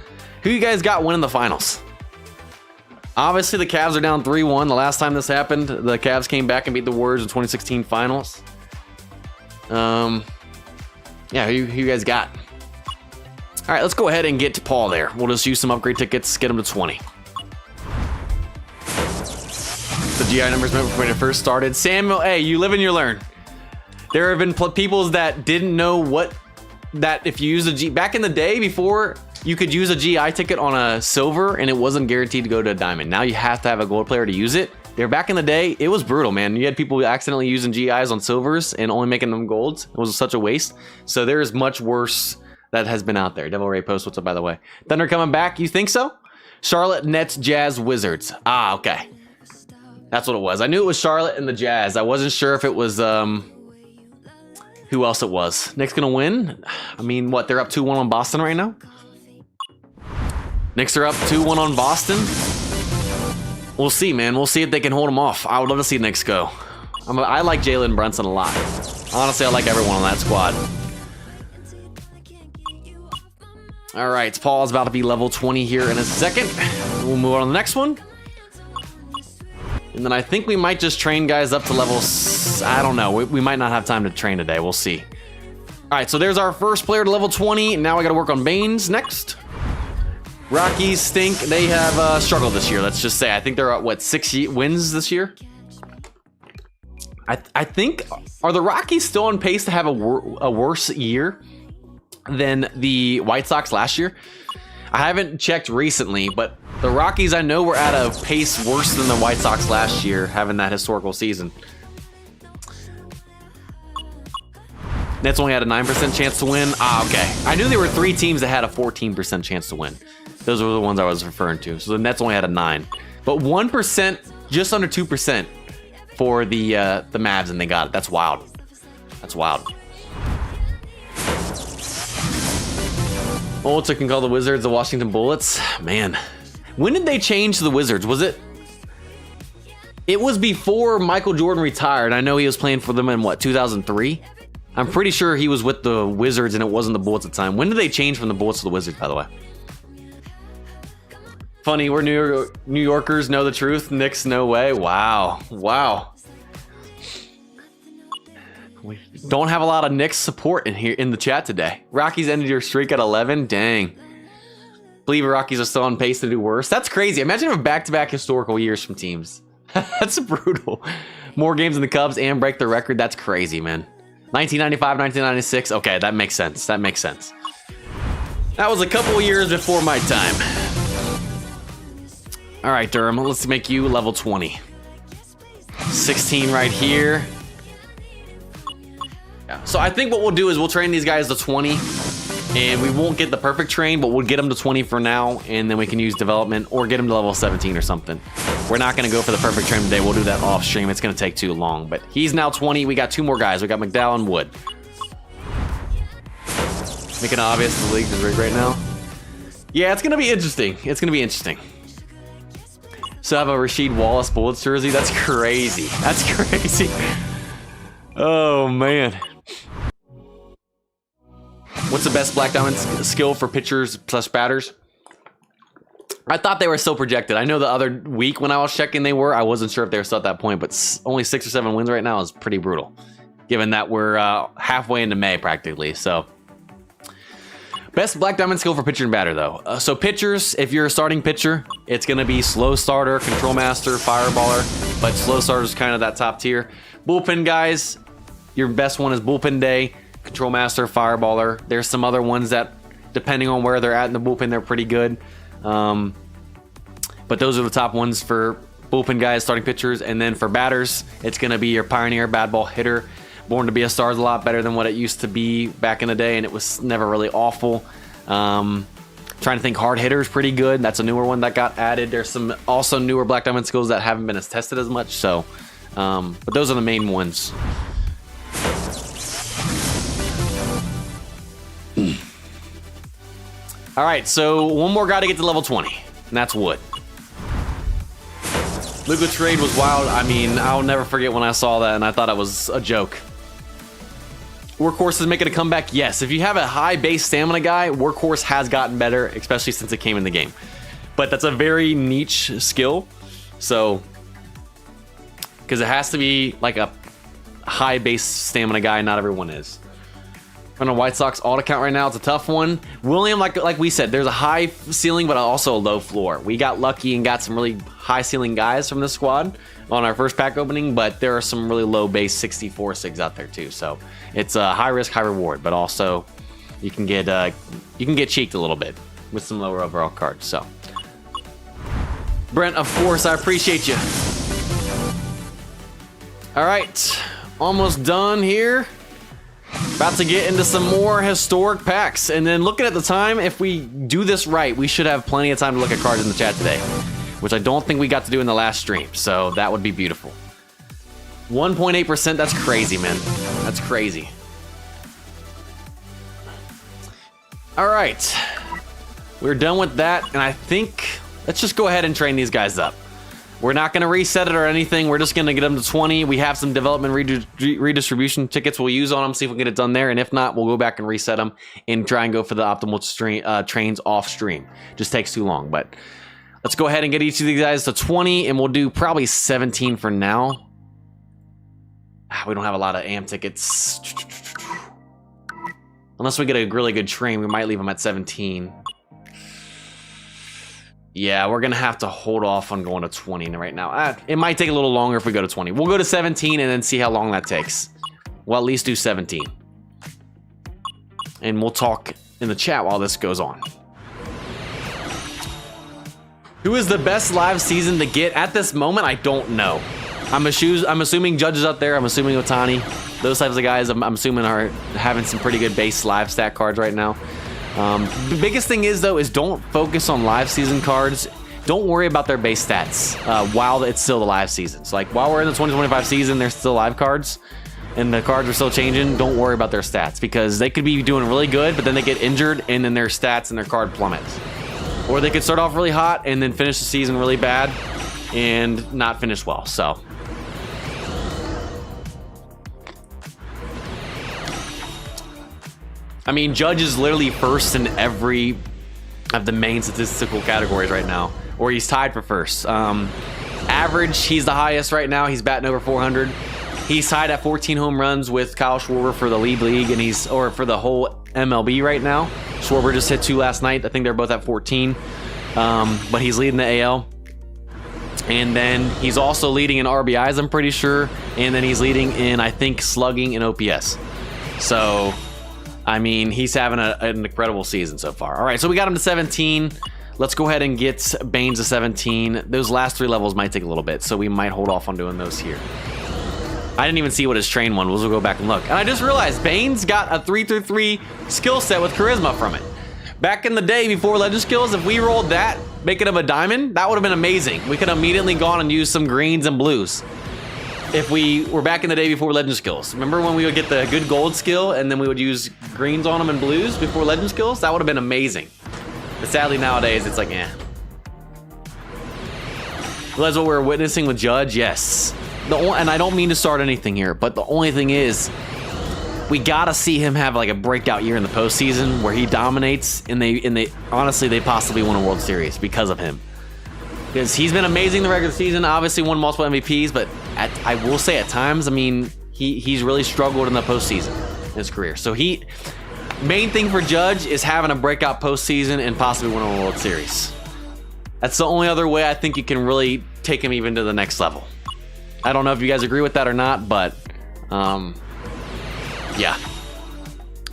who you guys got winning the finals? Obviously, the Cavs are down 3-1. The last time this happened, the Cavs came back and beat the Warriors in 2016 finals. Yeah, who you guys got? All right, let's go ahead and get to Paul there. We'll just use some upgrade tickets, get them to 20. The GI numbers when it first started. Samuel, hey, you live and you learn. There have been people that didn't know that if you use a G, back in the day before you could use a GI ticket on a silver and it wasn't guaranteed to go to a diamond. Now you have to have a gold player to use it. Back in the day, it was brutal, man. You had people accidentally using GIs on silvers and only making them golds. It was such a waste. So there is much worse that has been out there. Devil Ray Post, what's up, by the way? Thunder coming back, you think so? Charlotte, Nets, Jazz, Wizards. Ah, okay. That's what it was. I knew it was Charlotte and the Jazz. I wasn't sure if it was who else it was. Knicks gonna win? I mean, what? They're up 2-1 on Boston right now? Knicks are up 2-1 on Boston. We'll see, man. We'll see if they can hold them off. I would love to see Knicks go. I like Jalen Brunson a lot. Honestly, I like everyone on that squad. All right, Paul's about to be level 20 here in a second. We'll move on to the next one. And then I think we might just train guys up to levels. I don't know. We might not have time to train today. We'll see. All right, so there's our first player to level 20. Now I got to work on Baines next. Rockies stink. They have struggled this year. Let's just say. I think they're at, what, 6 wins this year? I think, are the Rockies still on pace to have a worse year than the White Sox last year? I haven't checked recently, but the Rockies, I know, were at a pace worse than the White Sox last year, having that historical season. Nets only had a 9% chance to win. Ah, okay. I knew there were 3 teams that had a 14% chance to win. Those were the ones I was referring to. So the Nets only had a 9. But 1%, just under 2% for the Mavs, and they got it. That's wild. That's wild. Olta can call the Wizards the Washington Bullets. Man, when did they change the Wizards? Was it? It was before Michael Jordan retired. I know he was playing for them in, what, 2003? I'm pretty sure he was with the Wizards and it wasn't the Bullets at the time. When did they change from the Bullets to the Wizards, by the way? Funny, we're New Yorkers know the truth. Knicks, no way. Wow. Wow. We don't have a lot of Knicks support in here in the chat today. Rockies ended your streak at 11. Dang. Believe the Rockies are still on pace to do worse. That's crazy. Imagine if back-to-back historical years from teams. That's brutal. More games than the Cubs and break the record. That's crazy, man. 1995, 1996. Okay, that makes sense. That makes sense. That was a couple of years before my time. All right, Durham, let's make you level 20. 16 right here. Yeah. So I think what we'll do is we'll train these guys to 20, and we won't get the perfect train, but we'll get them to 20 for now, and then we can use development or get them to level 17 or something. We're not going to go for the perfect train today. We'll do that off stream. It's going to take too long, but he's now 20. We got 2 more guys. We got McDowell and Wood. Making it obvious the league is rigged right now. Yeah, it's going to be interesting. It's going to be interesting. So I have a Rasheed Wallace Bullets jersey. That's crazy. That's crazy. Oh, man. What's the best Black Diamond skill for pitchers plus batters? I thought they were still projected. I know the other week when I was checking they were. I wasn't sure if they were still at that point, but only 6 or 7 wins right now is pretty brutal, given that we're halfway into May practically. So, best Black Diamond skill for pitcher and batter, though. So pitchers, if you're a starting pitcher, it's going to be slow starter, control master, fireballer, but slow starter is kind of that top tier. Bullpen guys, your best one is bullpen day, control master, fireballer. There's some other ones that, depending on where they're at in the bullpen, they're pretty good. But those are the top ones for bullpen guys, starting pitchers. And then for batters, it's going to be your pioneer, bad ball hitter. Born to be a Star is a lot better than what it used to be back in the day, and it was never really awful. Trying to think, hard hitter is pretty good. That's a newer one that got added. There's some also newer Black Diamond skills that haven't been as tested as much. So, but those are the main ones. All right, so one more guy to get to level 20, and that's Wood. Luka trade was wild. I mean, I'll never forget when I saw that, and I thought it was a joke. Workhorse is making a comeback. Yes, if you have a high base stamina guy, Workhorse has gotten better, especially since it came in the game. But that's a very niche skill. So, because it has to be like a high base stamina guy, not everyone is. On a White Sox alt account right now, it's a tough one. William, like we said, there's a high ceiling, but also a low floor. We got lucky and got some really high ceiling guys from this squad on our first pack opening, but there are some really low base 64 SIGs out there too. So it's a high risk, high reward, but also you can get cheeked a little bit with some lower overall cards. So Brent, of course, I appreciate you. All right, almost done here. About to get into some more historic packs, and then looking at the time, if we do this right, we should have plenty of time to look at cards in the chat today, which I don't think we got to do in the last stream, so that would be beautiful. 1.8%, that's crazy, man. That's crazy. All right, we're done with that, and I think let's just go ahead and train these guys up. We're not going to reset it or anything. We're just going to get them to 20. We have some development redistribution tickets we'll use on them, see if we can get it done there. And if not, we'll go back and reset them and try and go for the optimal trains off stream. Just takes too long. But let's go ahead and get each of these guys to 20, and we'll do probably 17 for now. We don't have a lot of AM tickets. Unless we get a really good train, we might leave them at 17. Yeah, we're going to have to hold off on going to 20 right now. It might take a little longer if we go to 20. We'll go to 17 and then see how long that takes. We'll at least do 17. And we'll talk in the chat while this goes on. Who is the best live season to get? At this moment, I don't know. I'm assuming Judges out there. I'm assuming Otani. Those types of guys, I'm assuming, are having some pretty good base live stat cards right now. The biggest thing is, though, is don't focus on live season cards. Don't worry about their base stats while it's still the live season. So, like, while we're in the 2025 season, there's still live cards, and the cards are still changing. Don't worry about their stats, because they could be doing really good, but then they get injured, and then their stats and their card plummets. Or they could start off really hot and then finish the season really bad and not finish well. So I mean, Judge is literally first in every of the main statistical categories right now. or he's tied for first. Average, he's the highest right now. He's batting over 400. He's tied at 14 home runs with Kyle Schwarber for the league, and for the whole MLB right now. Schwarber just hit 2 last night. I think they're both at 14, but he's leading the AL. And then he's also leading in RBIs, I'm pretty sure. And then he's leading in, I think, slugging and OPS. So, I mean, he's having an incredible season so far. All right, so we got him to 17. Let's go ahead and get Baines to 17. Those last 3 levels might take a little bit, so we might hold off on doing those here. I didn't even see what his train one was. We'll go back and look. And I just realized Baines got a 3-3 skill set with charisma from it. Back in the day before legend skills, if we rolled that, making him a diamond, that would have been amazing. We could have immediately gone and used some greens and blues. If we were back in the day before legend skills. Remember when we would get the good gold skill and then we would use greens on them and blues before legend skills? That would have been amazing. But sadly nowadays, it's like, eh. Well, that's what we're witnessing with Judge, yes. And I don't mean to start anything here, but the only thing is, we gotta see him have like a breakout year in the postseason where he dominates, and they honestly, they possibly win a World Series because of him. Because he's been amazing the regular season, obviously won multiple MVPs, but I will say at times, I mean, he's really struggled in the postseason in his career. So main thing for Judge is having a breakout postseason and possibly win a World Series. That's the only other way I think you can really take him even to the next level. I don't know if you guys agree with that or not, but yeah.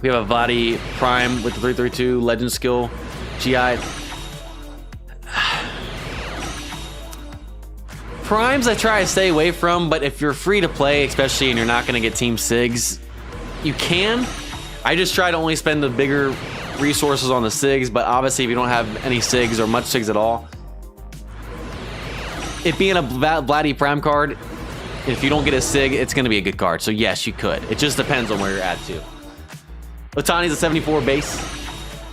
We have a Vadi Prime with the 332 legend skill GI. Primes I try to stay away from, but if you're free to play, especially and you're not going to get team SIGs, you can. I just try to only spend the bigger resources on the SIGs, but obviously if you don't have any SIGs or much SIGs at all, it being a Vladdy Prime card, if you don't get a SIG, it's going to be a good card. So yes, you could. It just depends on where you're at too. Otani's a 74 base.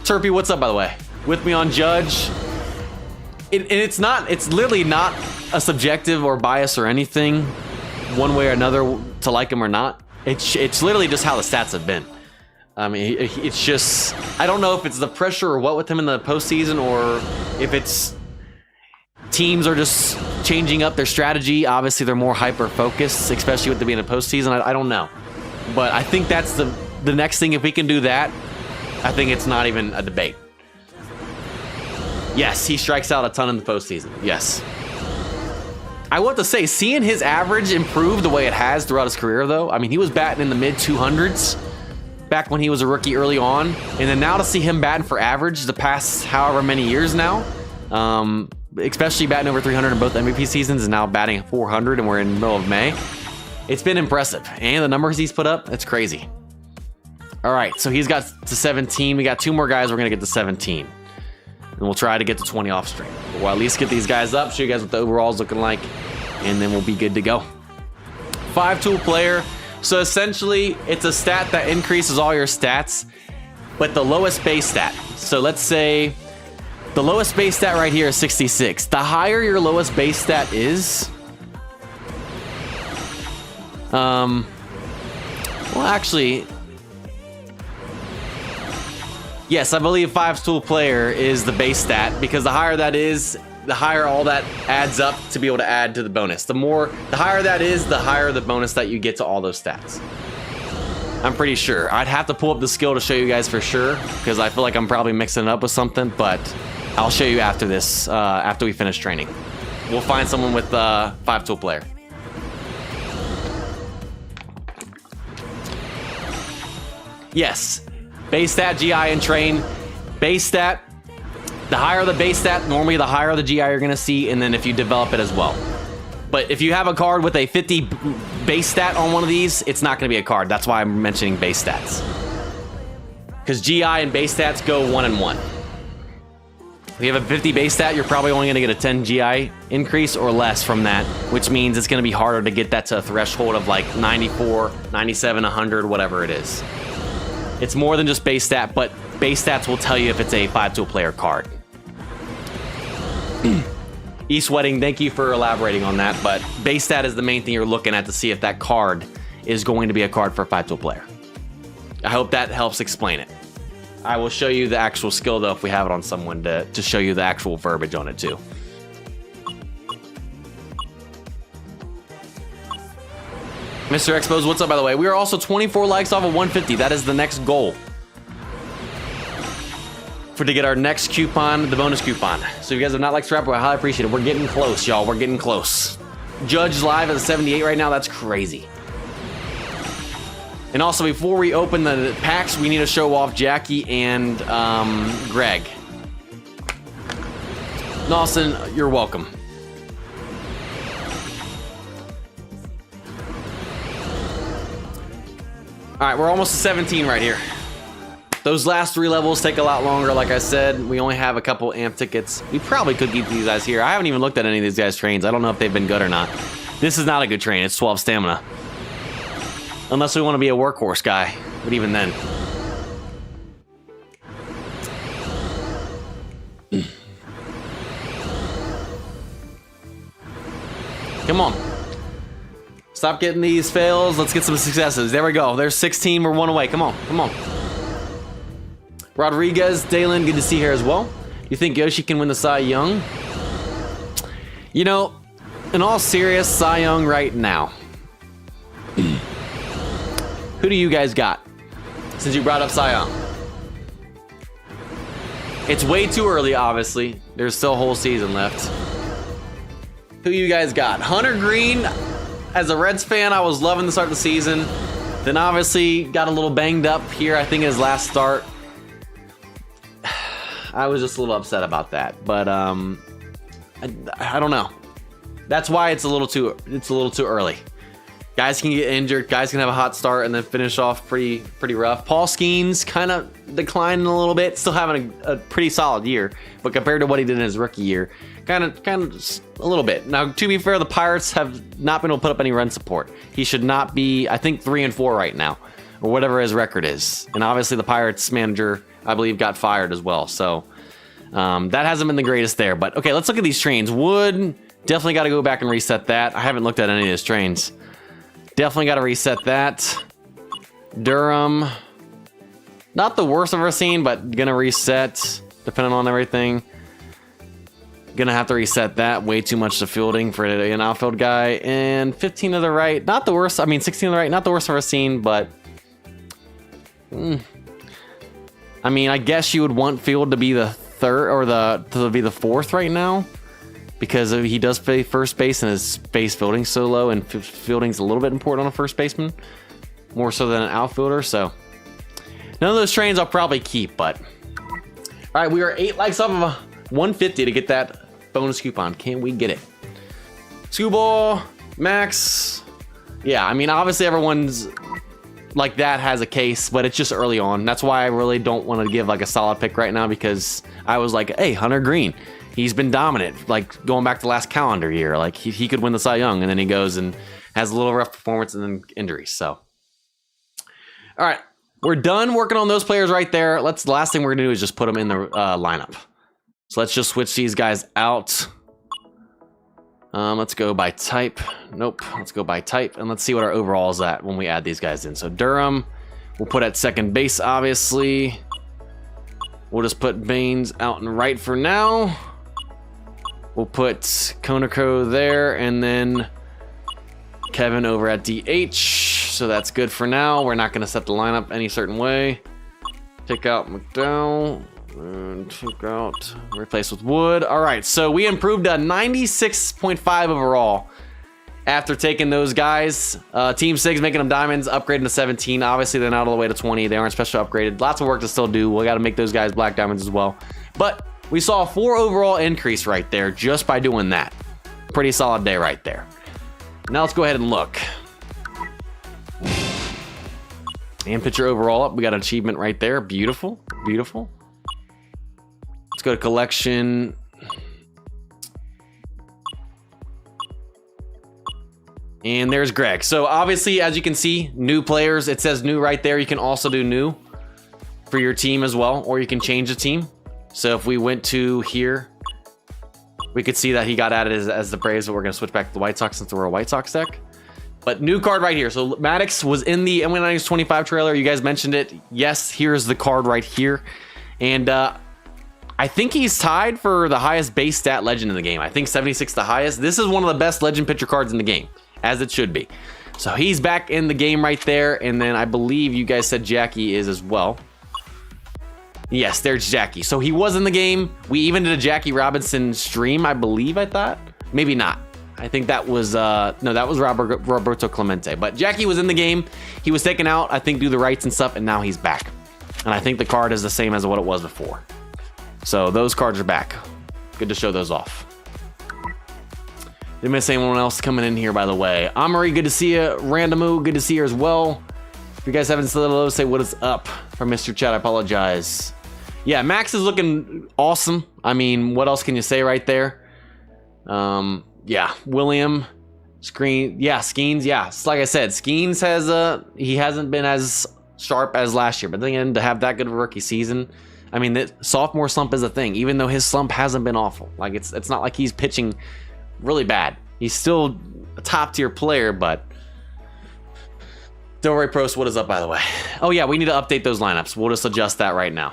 Turpy, what's up by the way? With me on Judge. It's literally not a subjective or bias or anything, one way or another to like him or not. It's literally just how the stats have been. I mean, it's just, I don't know if it's the pressure or what with him in the postseason, or if it's teams are just changing up their strategy. Obviously, they're more hyper focused, especially with it being a postseason. I don't know, but I think that's the next thing. If we can do that, I think it's not even a debate. Yes, he strikes out a ton in the postseason. Yes. I want to say, seeing his average improve the way it has throughout his career, though. I mean, he was batting in the mid 200s back when he was a rookie early on, and then now to see him batting for average the past however many years now, especially batting over 300 in both MVP seasons and now batting 400, and we're in the middle of May. It's been impressive, and the numbers he's put up, it's crazy. All right, so he's got to 17. We got 2 more guys. We're gonna get to 17. And we'll try to get to 20 off stream. But we'll at least get these guys up, show you guys what the overall's looking like, and then we'll be good to go. 5-tool player. So essentially, it's a stat that increases all your stats, but the lowest base stat. So let's say the lowest base stat right here is 66. The higher your lowest base stat is, well, actually, yes, I believe 5-tool player is the base stat, because the higher that is, the higher all that adds up to be able to add to the bonus. The higher that is, the higher the bonus that you get to all those stats. I'm pretty sure. I'd have to pull up the skill to show you guys for sure, because I feel like I'm probably mixing it up with something, but I'll show you after this, after we finish training. We'll find someone with 5-tool player. Yes. Base stat, GI, and train. Base stat, the higher the base stat, normally the higher the GI you're going to see, and then if you develop it as well. But if you have a card with a 50 base stat on one of these, it's not going to be a card. That's why I'm mentioning base stats. Because GI and base stats go 1 and 1. If you have a 50 base stat, you're probably only going to get a 10 GI increase or less from that, which means it's going to be harder to get that to a threshold of like 94, 97, 100, whatever it is. It's more than just base stat, but base stats will tell you if it's a 5-tool player card. East Wedding, thank you for elaborating on that, but base stat is the main thing you're looking at to see if that card is going to be a card for a 5-tool player. I hope that helps explain it. I will show you the actual skill, though, if we have it on someone to show you the actual verbiage on it, too. Mr. Expos, what's up, by the way? We are also 24 likes off of 150. That is the next goal. To get our next coupon, the bonus coupon. So if you guys have not liked Scrapper, I highly appreciate it. We're getting close, y'all. We're getting close. Judge live at 78 right now. That's crazy. And also, before we open the packs, we need to show off Jackie and Greg. Nelson, you're welcome. All right, we're almost to 17 right here. Those last 3 levels take a lot longer. Like I said, we only have a couple amp tickets. We probably could keep these guys here. I haven't even looked at any of these guys' trains. I don't know if they've been good or not. This is not a good train. It's 12 stamina. Unless we want to be a workhorse guy. But even then. Come on. Stop getting these fails. Let's get some successes. There we go. There's 16. We're 1 away. Come on. Come on. Rodriguez, Dalen, good to see you here as well. You think Yoshi can win the Cy Young? You know, in all serious, Cy Young right now. Who do you guys got? Since you brought up Cy Young. It's way too early, obviously. There's still a whole season left. Who you guys got? Hunter Green, as a Reds fan, I was loving the start of the season. Then obviously got a little banged up here, I think, in his last start. I was just a little upset about that, but I don't know. That's why it's a little too early. Guys can get injured, guys can have a hot start and then finish off pretty rough. Paul Skeens kind of declining a little bit, still having a pretty solid year, but compared to what he did in his rookie year, kind of a little bit. Now, to be fair, the Pirates have not been able to put up any run support. He should not be, I think, 3-4 right now, or whatever his record is. And obviously the Pirates manager, I believe, got fired as well. So that hasn't been the greatest there. But okay, let's look at these trains. Wood, definitely got to go back and reset that. I haven't looked at any of these trains. Definitely got to reset that. Durham, not the worst I've ever seen, but gonna reset depending on everything. Gonna have to reset that. Way too much to fielding for an outfield guy. And 15 to the right, not the worst. I mean, 16 to the right, not the worst I've ever seen, but I mean, I guess you would want field to be the third or to be the fourth right now, because he does play first base and his base fielding's so low, and fielding's a little bit important on a first baseman, more so than an outfielder. So none of those trains I'll probably keep, but all right, we are 8 likes off of 150 to get that bonus coupon. Can we get it? Scooball, Max. Yeah, I mean, obviously everyone's like that has a case, but it's just early on. That's why I really don't want to give like a solid pick right now, because I was like, hey, Hunter Green, he's been dominant, like going back to last calendar year. Like he could win the Cy Young, and then he goes and has a little rough performance and then injuries. So, all right, we're done working on those players right there. The last thing we're gonna do is just put them in the lineup. So let's just switch these guys out. Let's go by type. Nope, let's go by type, and let's see what our overall is at when we add these guys in. So Durham, we'll put at second base, obviously. We'll just put Baines out and right for now. We'll put Konako there, and then Kevin over at DH. So that's good for now. We're not going to set the lineup any certain way. Take out McDowell. And take out, replace with Wood. All right, so we improved a 96.5 overall after taking those guys. Team 6 making them diamonds, upgrading to 17. Obviously, they're not all the way to 20. They aren't special upgraded. Lots of work to still do. We got to make those guys black diamonds as well. But we saw a 4 overall increase right there just by doing that. Pretty solid day right there. Now let's go ahead and look. And pitcher overall up. We got an achievement right there. Beautiful, beautiful. Let's go to collection. And there's Greg. So obviously, as you can see, new players. It says new right there. You can also do new for your team as well, or you can change the team. So if we went to here, we could see that he got added as the Braves, but we're going to switch back to the White Sox since we're a White Sox deck. But new card right here. So Maddox was in the MLB Innings 25 trailer. You guys mentioned it. Yes, here's the card right here. And I think he's tied for the highest base stat legend in the game. I think 76 the highest. This is one of the best legend pitcher cards in the game, as it should be. So he's back in the game right there. And then I believe you guys said Jackie is as well. Yes, there's Jackie. So he was in the game. We even did a Jackie Robinson stream, I believe, I thought. Maybe not. I think that was, no, that was Roberto Clemente. But Jackie was in the game. He was taken out, I think, due to the rights and stuff, and now he's back. And I think the card is the same as what it was before. So those cards are back. Good to show those off. Didn't miss anyone else coming in here, by the way. Amari, good to see you. Randomu, good to see you as well. If you guys haven't said hello, say what is up from Mr. Chat. I apologize. Yeah, Max is looking awesome. I mean, what else can you say right there? Yeah, William, Skeens, yeah. Like I said, Skeens has he hasn't been as sharp as last year, but then again, to have that good of a rookie season, I mean, the sophomore slump is a thing. Even though his slump hasn't been awful, like it's not like he's pitching really bad. He's still a top tier player, but. Don't worry, Prost, what is up, by the way? Oh yeah, we need to update those lineups. We'll just adjust that right now.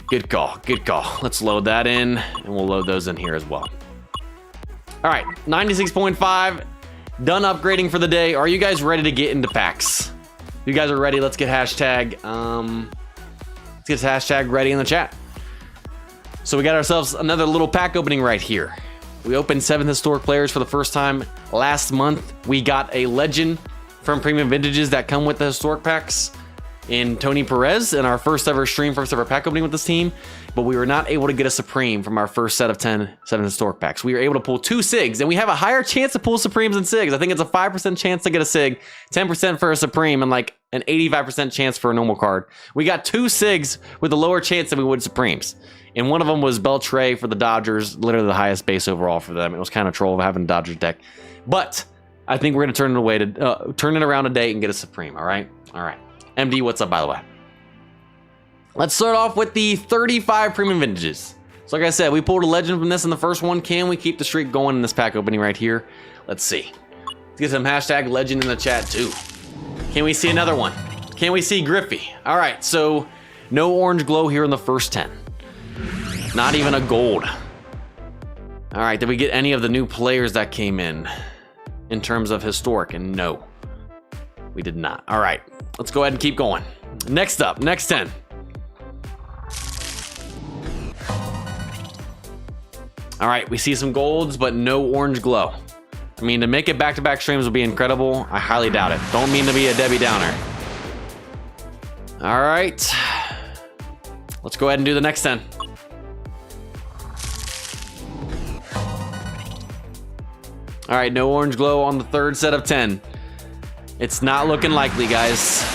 Good call, good call. Let's load that in, and we'll load those in here as well. All right, 96.5, done upgrading for the day. Are you guys ready to get into packs? If you guys are ready, let's get hashtag, let's get hashtag ready in the chat. So we got ourselves another little pack opening right here. We opened 7 historic players for the first time last month. We got a legend from Premium Vintages that come with the historic packs in Tony Perez in our first ever stream, first ever pack opening with this team, but we were not able to get a Supreme from our first set of 7 historic packs. We were able to pull 2 SIGs, and we have a higher chance to pull Supremes than SIGs. I think it's a 5% chance to get a SIG, 10% for a Supreme, and like an 85% chance for a normal card. We got 2 SIGs with a lower chance than we would Supremes. And one of them was Beltre for the Dodgers, literally the highest base overall for them. It was kind of troll of having a Dodgers deck. But I think we're going to turn it around today and get a Supreme, all right? All right. MD, what's up, by the way? Let's start off with the 35 Premium Vintages. So like I said, we pulled a legend from this in the first one. Can we keep the streak going in this pack opening right here? Let's see. Let's get some hashtag legend in the chat, too. Can we see another one? Can we see Griffey? All right, so no orange glow here in the first 10. Not even a gold. All right, did we get any of the new players that came in terms of historic? And no, we did not. All right, let's go ahead and keep going. Next up, next 10. All right, we see some golds, but no orange glow. I mean, to make it back-to-back streams would be incredible. I highly doubt it. Don't mean to be a Debbie Downer. All right, let's go ahead and do the next 10. All right, no orange glow on the third set of 10. It's not looking likely, guys.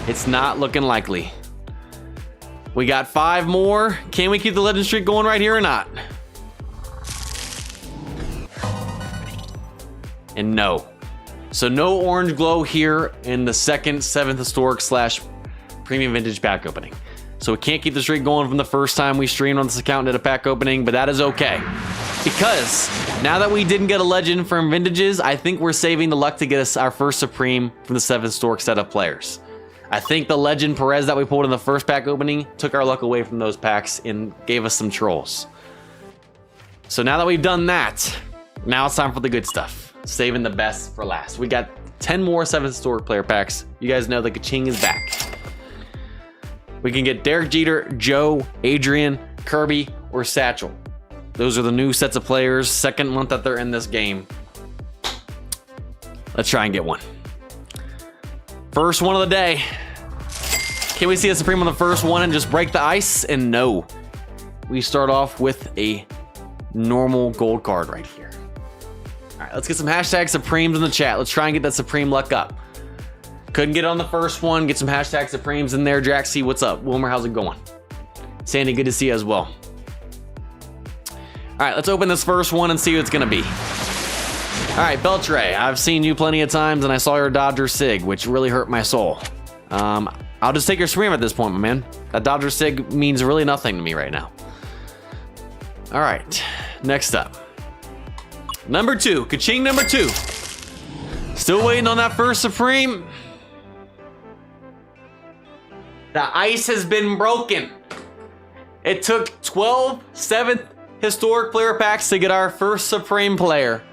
It's not looking likely. We got 5 more. Can we keep the legend streak going right here or not? And no. So no orange glow here in the second 7th historic / premium vintage pack opening. So we can't keep the streak going from the first time we streamed on this account and did a pack opening, but that is okay. Because now that we didn't get a legend from Vintages, I think we're saving the luck to get us our first Supreme from the 7th historic set of players. I think the legend Perez that we pulled in the first pack opening took our luck away from those packs and gave us some trolls. So now that we've done that, now it's time for the good stuff. Saving the best for last. We got 10 more 7th historic player packs. You guys know the ka-ching is back. We can get Derek Jeter, Joe, Adrian, Kirby, or Satchel. Those are the new sets of players. Second month that they're in this game. Let's try and get one. First one of the day. Can we see a Supreme on the first one and just break the ice? And no. We start off with a normal gold card right here. All right, let's get some hashtag Supremes in the chat. Let's try and get that Supreme luck up. Couldn't get on the first one. Get some hashtag Supremes in there. Jaxie, what's up? Wilmer, how's it going? Sandy, good to see you as well. All right, let's open this first one and see what it's gonna be. All right, Beltre, I've seen you plenty of times and I saw your Dodger Sig, which really hurt my soul. I'll just take your Supreme at this point, my man. That Dodger Sig means really nothing to me right now. All right, next up. Number 2, ka-ching number 2. Still waiting on that first Supreme. The ice has been broken. It took 12 7th historic player packs to get our first Supreme player.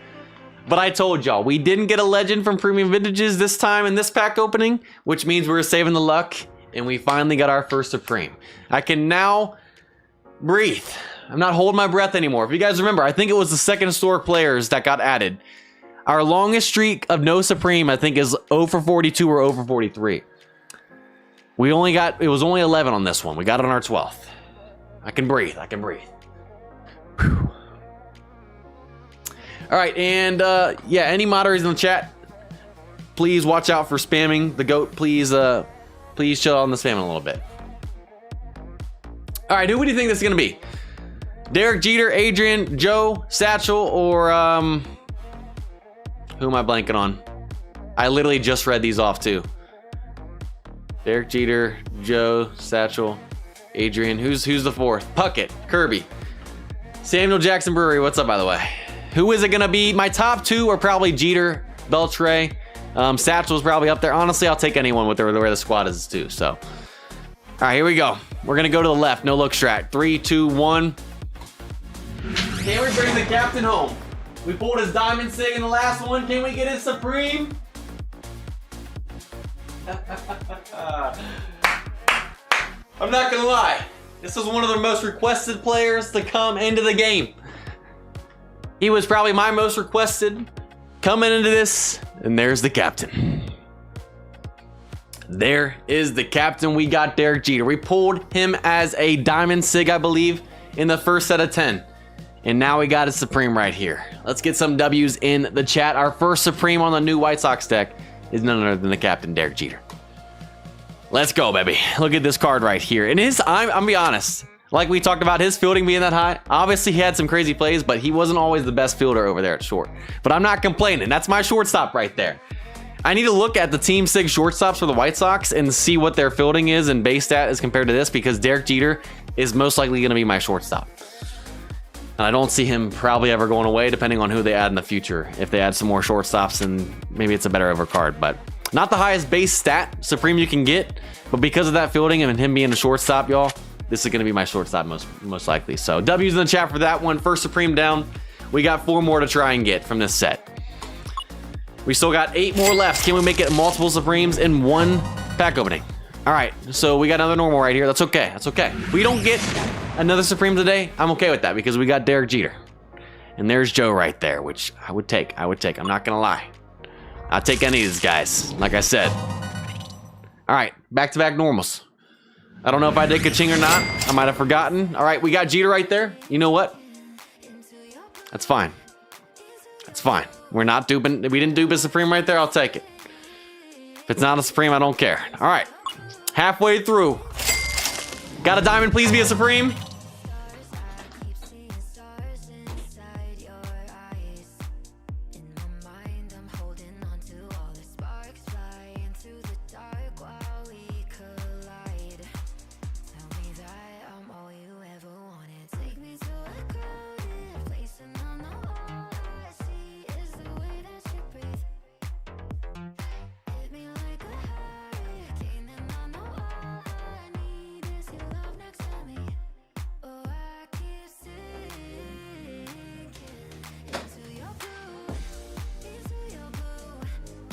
But I told y'all, we didn't get a legend from Premium Vintages this time in this pack opening, which means we're saving the luck, and we finally got our first Supreme. I can now breathe. I'm not holding my breath anymore. If you guys remember, I think it was the second historic players that got added. Our longest streak of no Supreme, I think, is 0 for 42 or 0 for 43. It was only 11 on this one. We got it on our 12th. I can breathe. I can breathe. Whew. All right, and yeah, any moderators in the chat, please watch out for spamming the GOAT. Please chill on the spamming a little bit. All right, who do you think this is gonna be? Derek Jeter, Adrian, Joe, Satchel, or who am I blanking on? I literally just read these off too. Derek Jeter, Joe, Satchel, Adrian. Who's the fourth? Puckett, Kirby, Samuel Jackson Brewery. What's up, by the way? Who is it gonna be? My top two are probably Jeter, Beltre. Satchel's probably up there. Honestly, I'll take anyone with the way the squad is too. So, all right, here we go. We're gonna go to the left. No look strat. 3, 2, 1. Can we bring the captain home? We pulled his diamond sig in the last one. Can we get his Supreme? I'm not gonna lie. This was one of the most requested players to come into the game. He was probably my most requested coming into this, and there's the captain. There is the captain. We got Derek Jeter. We pulled him as a diamond sig, I believe, in the first set of 10. And now we got a Supreme right here. Let's get some W's in the chat. Our first Supreme on the new White Sox deck is none other than the captain, Derek Jeter. Let's go, baby. Look at this card right here. And I'm gonna be honest, like we talked about his fielding being that high. Obviously, he had some crazy plays, but he wasn't always the best fielder over there at short. But I'm not complaining. That's my shortstop right there. I need to look at the Team Sig shortstops for the White Sox and see what their fielding is and base stat is compared to this, because Derek Jeter is most likely going to be my shortstop. And I don't see him probably ever going away, depending on who they add in the future. If they add some more shortstops, and maybe it's a better overcard, but not the highest base stat Supreme you can get. But because of that fielding and him being a shortstop, y'all, this is going to be my shortstop most likely. So W's in the chat for that one. First Supreme down. We got 4 more to try and get from this set. We still got 8 more left. Can we make it multiple Supremes in one pack opening? All right, so we got another normal right here. That's okay. That's okay. If we don't get another Supreme today, I'm okay with that, because we got Derek Jeter. And there's Joe right there, which I would take. I'm not gonna lie. I'll take any of these guys, like I said. All right, back-to-back normals. I don't know if I did ka-ching or not. I might have forgotten. All right, we got Jeter right there. You know what? That's fine. That's fine. We're not duping. We didn't dupe a Supreme right there. I'll take it. If it's not a Supreme, I don't care. All right. Halfway through. Got a diamond, please be a Supreme.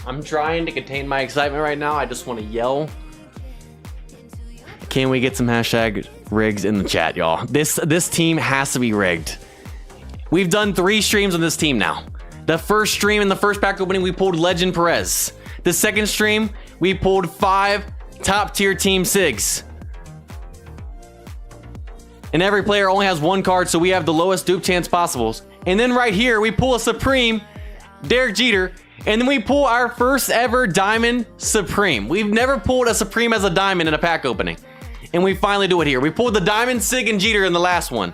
I'm trying to contain my excitement right now. I just want to yell. Can we get some hashtag rigs in the chat, y'all? This team has to be rigged. We've done 3 streams on this team now. The first stream in the first pack opening, we pulled Legend Perez. The second stream, we pulled 5 top tier Team Sigs. And every player only has 1 card, so we have the lowest dupe chance possible. And then right here, we pull a Supreme, Derek Jeter, and then we pull our first ever Diamond Supreme. We've never pulled a Supreme as a Diamond in a pack opening. And we finally do it here. We pulled the Diamond, Sig, and Jeter in the last one.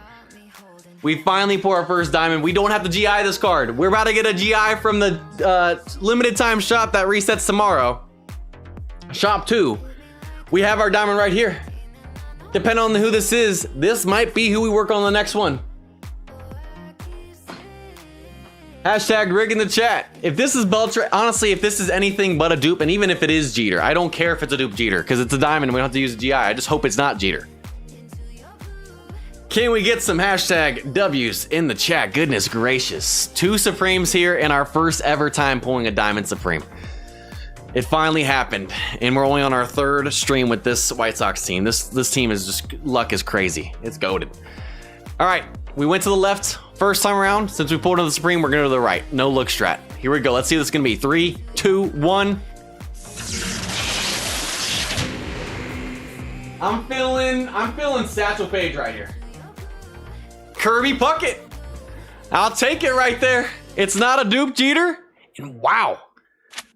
We finally pull our first Diamond. We don't have to GI this card. We're about to get a GI from the limited time shop that resets tomorrow. Shop 2. We have our Diamond right here. Depending on who this is, this might be who we work on the next one. Hashtag rig in the chat. If this is Beltre, honestly, if this is anything but a dupe, and even if it is Jeter, I don't care if it's a dupe Jeter, because it's a diamond and we don't have to use a GI. I just hope it's not Jeter. Can we get some hashtag W's in the chat? Goodness gracious. 2 Supremes here in our first ever time pulling a Diamond Supreme. It finally happened, and we're only on our 3rd stream with this White Sox team. This team is just, luck is crazy. It's goated. All right, we went to the left first time around. Since we pulled into the Supreme, we're gonna go to the right. No look strat. Here we go. Let's see what this is gonna be. 3, 2, 1. I'm feeling Satchel Paige right here. Kirby Puckett. I'll take it right there. It's not a dupe Jeter. And wow,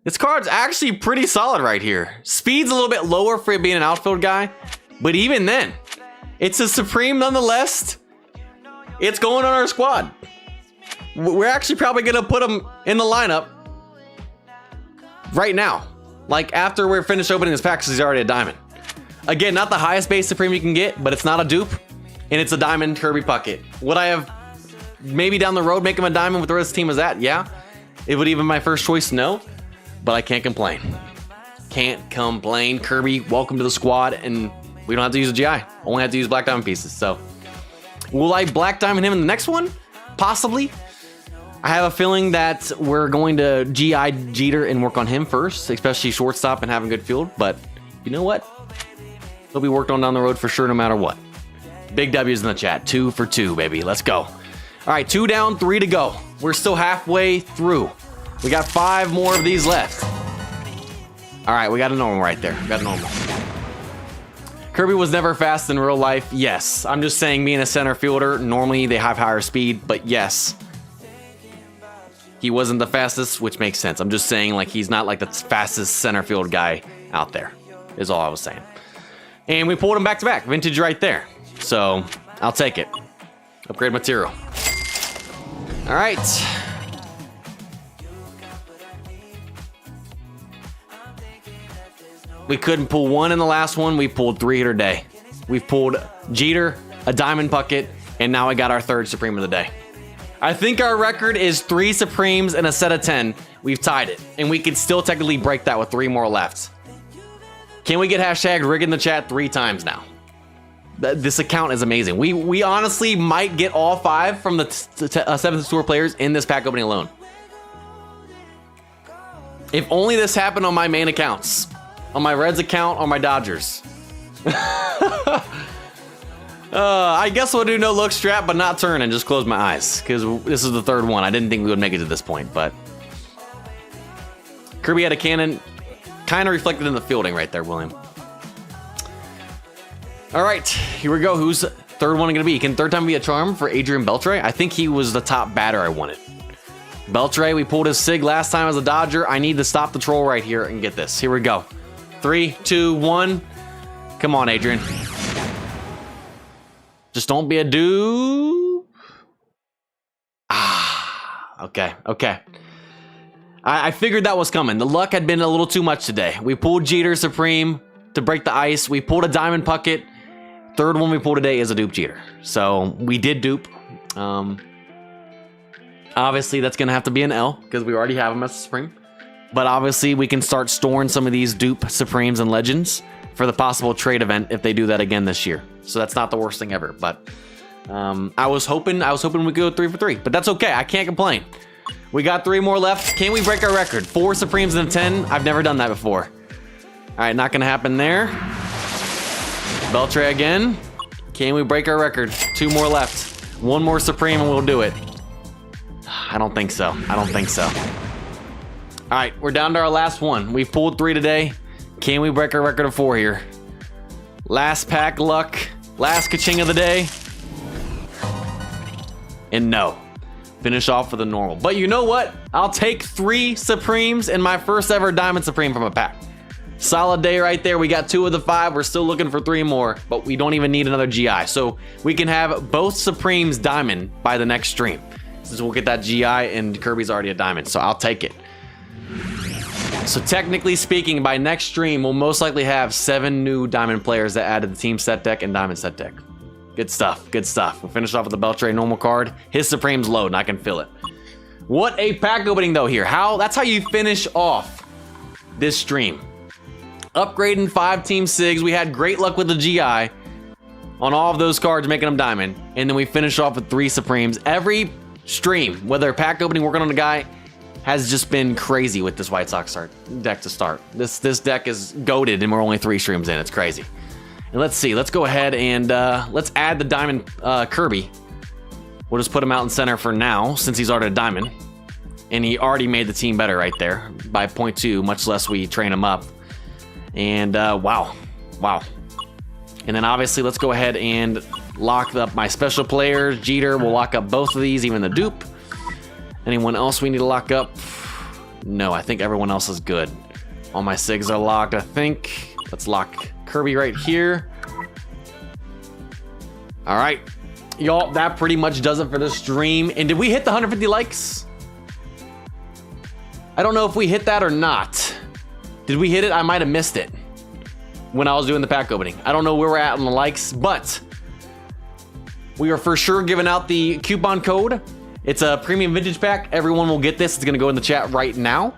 this card's actually pretty solid right here. Speed's a little bit lower for it being an outfield guy, but even then, it's a Supreme nonetheless. It's going on our squad. We're actually probably gonna put him in the lineup right now. Like after we're finished opening this pack, because he's already a diamond. Again, not the highest base Supreme you can get, but it's not a dupe. And it's a diamond Kirby Puckett. Would I have maybe down the road make him a diamond with the rest of the team as that? Yeah. It would even my first choice? No. But I can't complain. Can't complain. Kirby, welcome to the squad. And we don't have to use a GI. Only have to use black diamond pieces. So will I black diamond him in the next one? Possibly. I have a feeling that we're going to GI Jeter and work on him first, especially shortstop and having good field. But you know what? He'll be worked on down the road for sure no matter what. Big W's in the chat. 2 for 2, baby. Let's go. All right, 2 down, 3 to go. We're still halfway through. We got 5 more of these left. All right, we got a normal right there. We got a normal. Kirby was never fast in real life. Yes. I'm just saying being a center fielder, normally they have higher speed, but yes. He wasn't the fastest, which makes sense. I'm just saying like he's not like the fastest center field guy out there, is all I was saying. And we pulled him back to back. Vintage right there. So I'll take it. Upgrade material. All right. We couldn't pull 1 in the last one. We pulled 3 here today. We've pulled Jeter, a Diamond Puckett, and now I got our 3rd Supreme of the day. I think our record is 3 Supremes and a set of 10. We've tied it, and we can still technically break that with 3 more left. Can we get hashtag rig in the chat 3 times now? This account is amazing. We honestly might get all 5 from the 7th store players in this pack opening alone. If only this happened on my main accounts. On my Reds account, on my Dodgers. I guess we'll do no look strat, but not turn and just close my eyes. Because this is the 3rd one. I didn't think we would make it to this point, but... Kirby had a cannon. Kind of reflected in the fielding right there, William. All right, here we go. Who's 3rd one gonna be? Can 3rd time be a charm for Adrian Beltre? I think he was the top batter I wanted. Beltre, we pulled his SIG last time as a Dodger. I need to stop the troll right here and get this. Here we go. 3, 2, 1. Come on, Adrian. Just don't be a dude. Okay. I figured that was coming. The luck had been a little too much today. We pulled Jeter Supreme to break the ice. We pulled a Diamond Puckett. 3rd one we pulled today is a dupe Jeter. So we did dupe. Obviously, that's going to have to be an L because we already have him as a Supreme. But obviously, we can start storing some of these dupe Supremes and Legends for the possible trade event if they do that again this year. So that's not the worst thing ever. But I was hoping we could go 3 for 3. But that's okay. I can't complain. We got 3 more left. Can we break our record? 4 Supremes and a 10. I've never done that before. All right, not going to happen there. Beltre again. Can we break our record? 2 more left. 1 more Supreme and we'll do it. I don't think so. All right, we're down to our last one. We've pulled 3 today. Can we break our record of 4 here? Last pack luck. Last ka-ching of the day. And no. Finish off with a normal. But you know what? I'll take 3 Supremes and my first ever Diamond Supreme from a pack. Solid day right there. We got 2 of the 5. We're still looking for 3 more, but we don't even need another GI. So we can have both Supremes Diamond by the next stream. Since we'll get that GI and Kirby's already a Diamond. So I'll take it. So technically speaking, by next stream, we'll most likely have 7 new Diamond players that added the team set deck and Diamond set deck. Good stuff. We'll finish off with the Beltre normal card. His Supreme's low, and I can feel it. What a pack opening though here. That's how you finish off this stream. Upgrading 5 team SIGs. We had great luck with the GI. on all of those cards, making them diamond. And then we finish off with 3 Supremes. Every stream, whether pack opening, working on a guy, has just been crazy with this White Sox deck to start. This deck is goated, and we're only 3 streams in. It's crazy. And let's see. Let's go ahead and let's add the diamond Kirby. We'll just put him out in center for now, since he's already a diamond. And he already made the team better right there by 0.2, much less we train him up. And wow. And then obviously, let's go ahead and lock up my special players. Jeter, we'll lock up both of these, even the dupe. Anyone else we need to lock up? No, I think everyone else is good. All my SIGs are locked, I think. Let's lock Kirby right here. All right, y'all, that pretty much does it for this stream. And did we hit the 150 likes? I don't know if we hit that or not. Did we hit it? I might have missed it when I was doing the pack opening. I don't know where we're at on the likes, but we are for sure giving out the coupon code. It's a premium vintage pack. Everyone will get this. It's gonna go in the chat right now.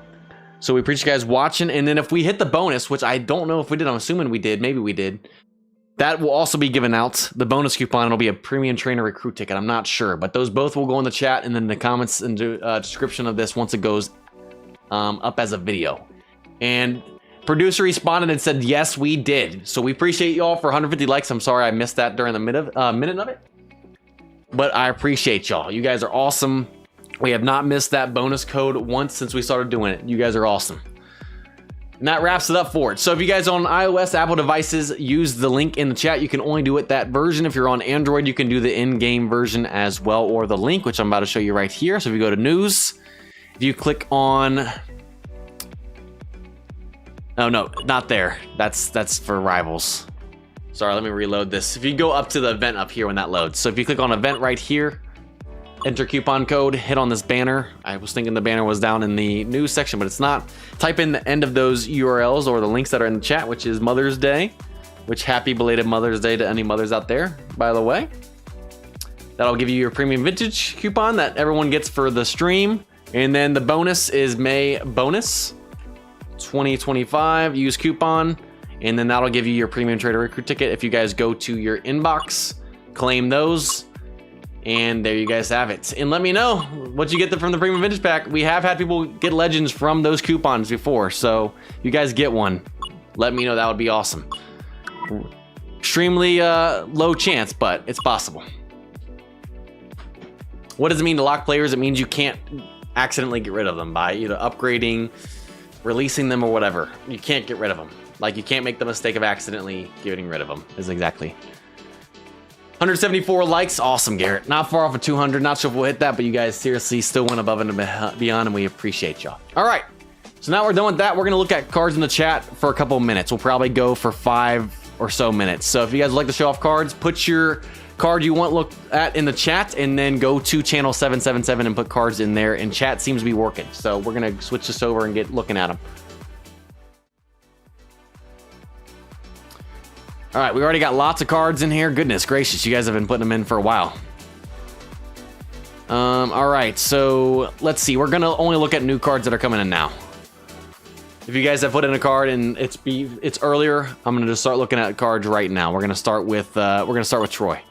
So we appreciate you guys watching. And then if we hit the bonus, which I don't know if we did, I'm assuming we did, maybe we did. That will also be given out. The bonus coupon, it'll be a premium trainer recruit ticket. I'm not sure, but those both will go in the chat and then the comments and description of this once it goes up as a video. And producer responded and said, yes, we did. So we appreciate y'all for 150 likes. I'm sorry I missed that during the minute of it. But I appreciate y'all. You guys are awesome. We have not missed that bonus code once since we started doing it. You guys are awesome. And that wraps it up for it. So if you guys are on iOS, Apple devices, use the link in the chat. You can only do it that version. If you're on Android, you can do the in-game version as well, or the link, which I'm about to show you right here. So if you go to news, if you click on... Oh, no, not there. That's for rivals. Sorry, let me reload this. If you go up to the event up here when that loads. So if you click on event right here, enter coupon code, hit on this banner. I was thinking the banner was down in the news section, but it's not. Type in the end of those URLs or the links that are in the chat, which is Mother's Day, which happy belated Mother's Day to any mothers out there, by the way. That'll give you your premium vintage coupon that everyone gets for the stream. And then the bonus is May bonus 2025, use coupon. And then that'll give you your premium trader recruit ticket if you guys go to your inbox, claim those, and there you guys have it. And let me know what you get from the premium vintage pack. We have had people get legends from those coupons before, so if you guys get one, let me know. That would be awesome. Extremely low chance, but it's possible. What does it mean to lock players? It means you can't accidentally get rid of them by either upgrading, releasing them, or whatever. You can't get rid of them. Like, you can't make the mistake of accidentally getting rid of them, is exactly. 174 likes. Awesome, Garrett. Not far off of 200. Not sure if we'll hit that, but you guys seriously still went above and beyond, and we appreciate y'all. All right. So now we're done with that. We're going to look at cards in the chat for a couple of minutes. We'll probably go for 5 or so minutes. So if you guys would like to show off cards, put your card you want looked at in the chat, and then go to channel 777 and put cards in there. And chat seems to be working. So we're going to switch this over and get looking at them. All right, we already got lots of cards in here. Goodness gracious, you guys have been putting them in for a while. All right, so let's see. We're gonna only look at new cards that are coming in now. If you guys have put in a card and it's earlier, I'm gonna just start looking at cards right now. We're gonna start with Troy.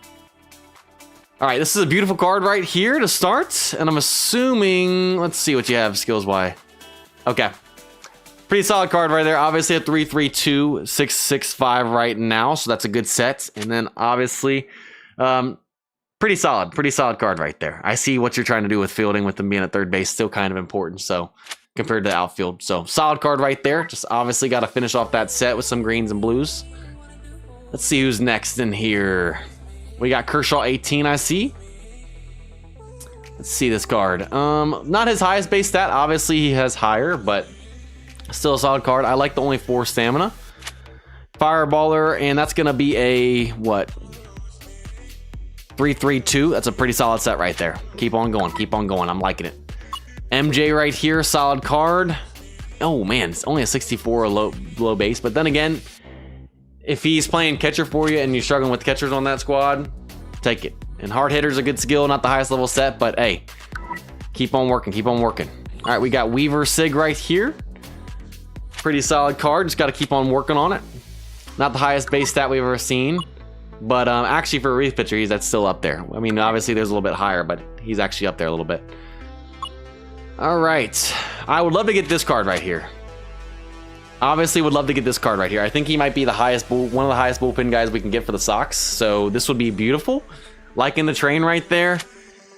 All right, this is a beautiful card right here to start, and I'm assuming. Let's see what you have skills wise. Okay. Pretty solid card right there. Obviously a 3-3-2, 6-6-5 right now, so that's a good set. And then obviously, pretty solid card right there. I see what you're trying to do with fielding, with them being at third base, still kind of important. So compared to the outfield, so solid card right there. Just obviously got to finish off that set with some greens and blues. Let's see who's next in here. We got Kershaw 18. I see. Let's see this card. Not his highest base stat. Obviously he has higher, but still a solid card. I like the only 4 stamina. Fireballer, and that's going to be a, what? 3-3-2. That's a pretty solid set right there. Keep on going. Keep on going. I'm liking it. MJ right here. Solid card. Oh, man. It's only a 64 low base. But then again, if he's playing catcher for you and you're struggling with catchers on that squad, take it. And hard hitter's a good skill. Not the highest level set, but hey, keep on working. Keep on working. All right, we got Weaver Sig right here. Pretty solid card. Just got to keep on working on it. Not the highest base stat we've ever seen. But actually for a relief pitcher, that's still up there. I mean, obviously there's a little bit higher, but he's actually up there a little bit. All right. I would love to get this card right here. Obviously would love to get this card right here. I think he might be the highest, one of the highest bullpen guys we can get for the Sox. So this would be beautiful. Like in the train right there.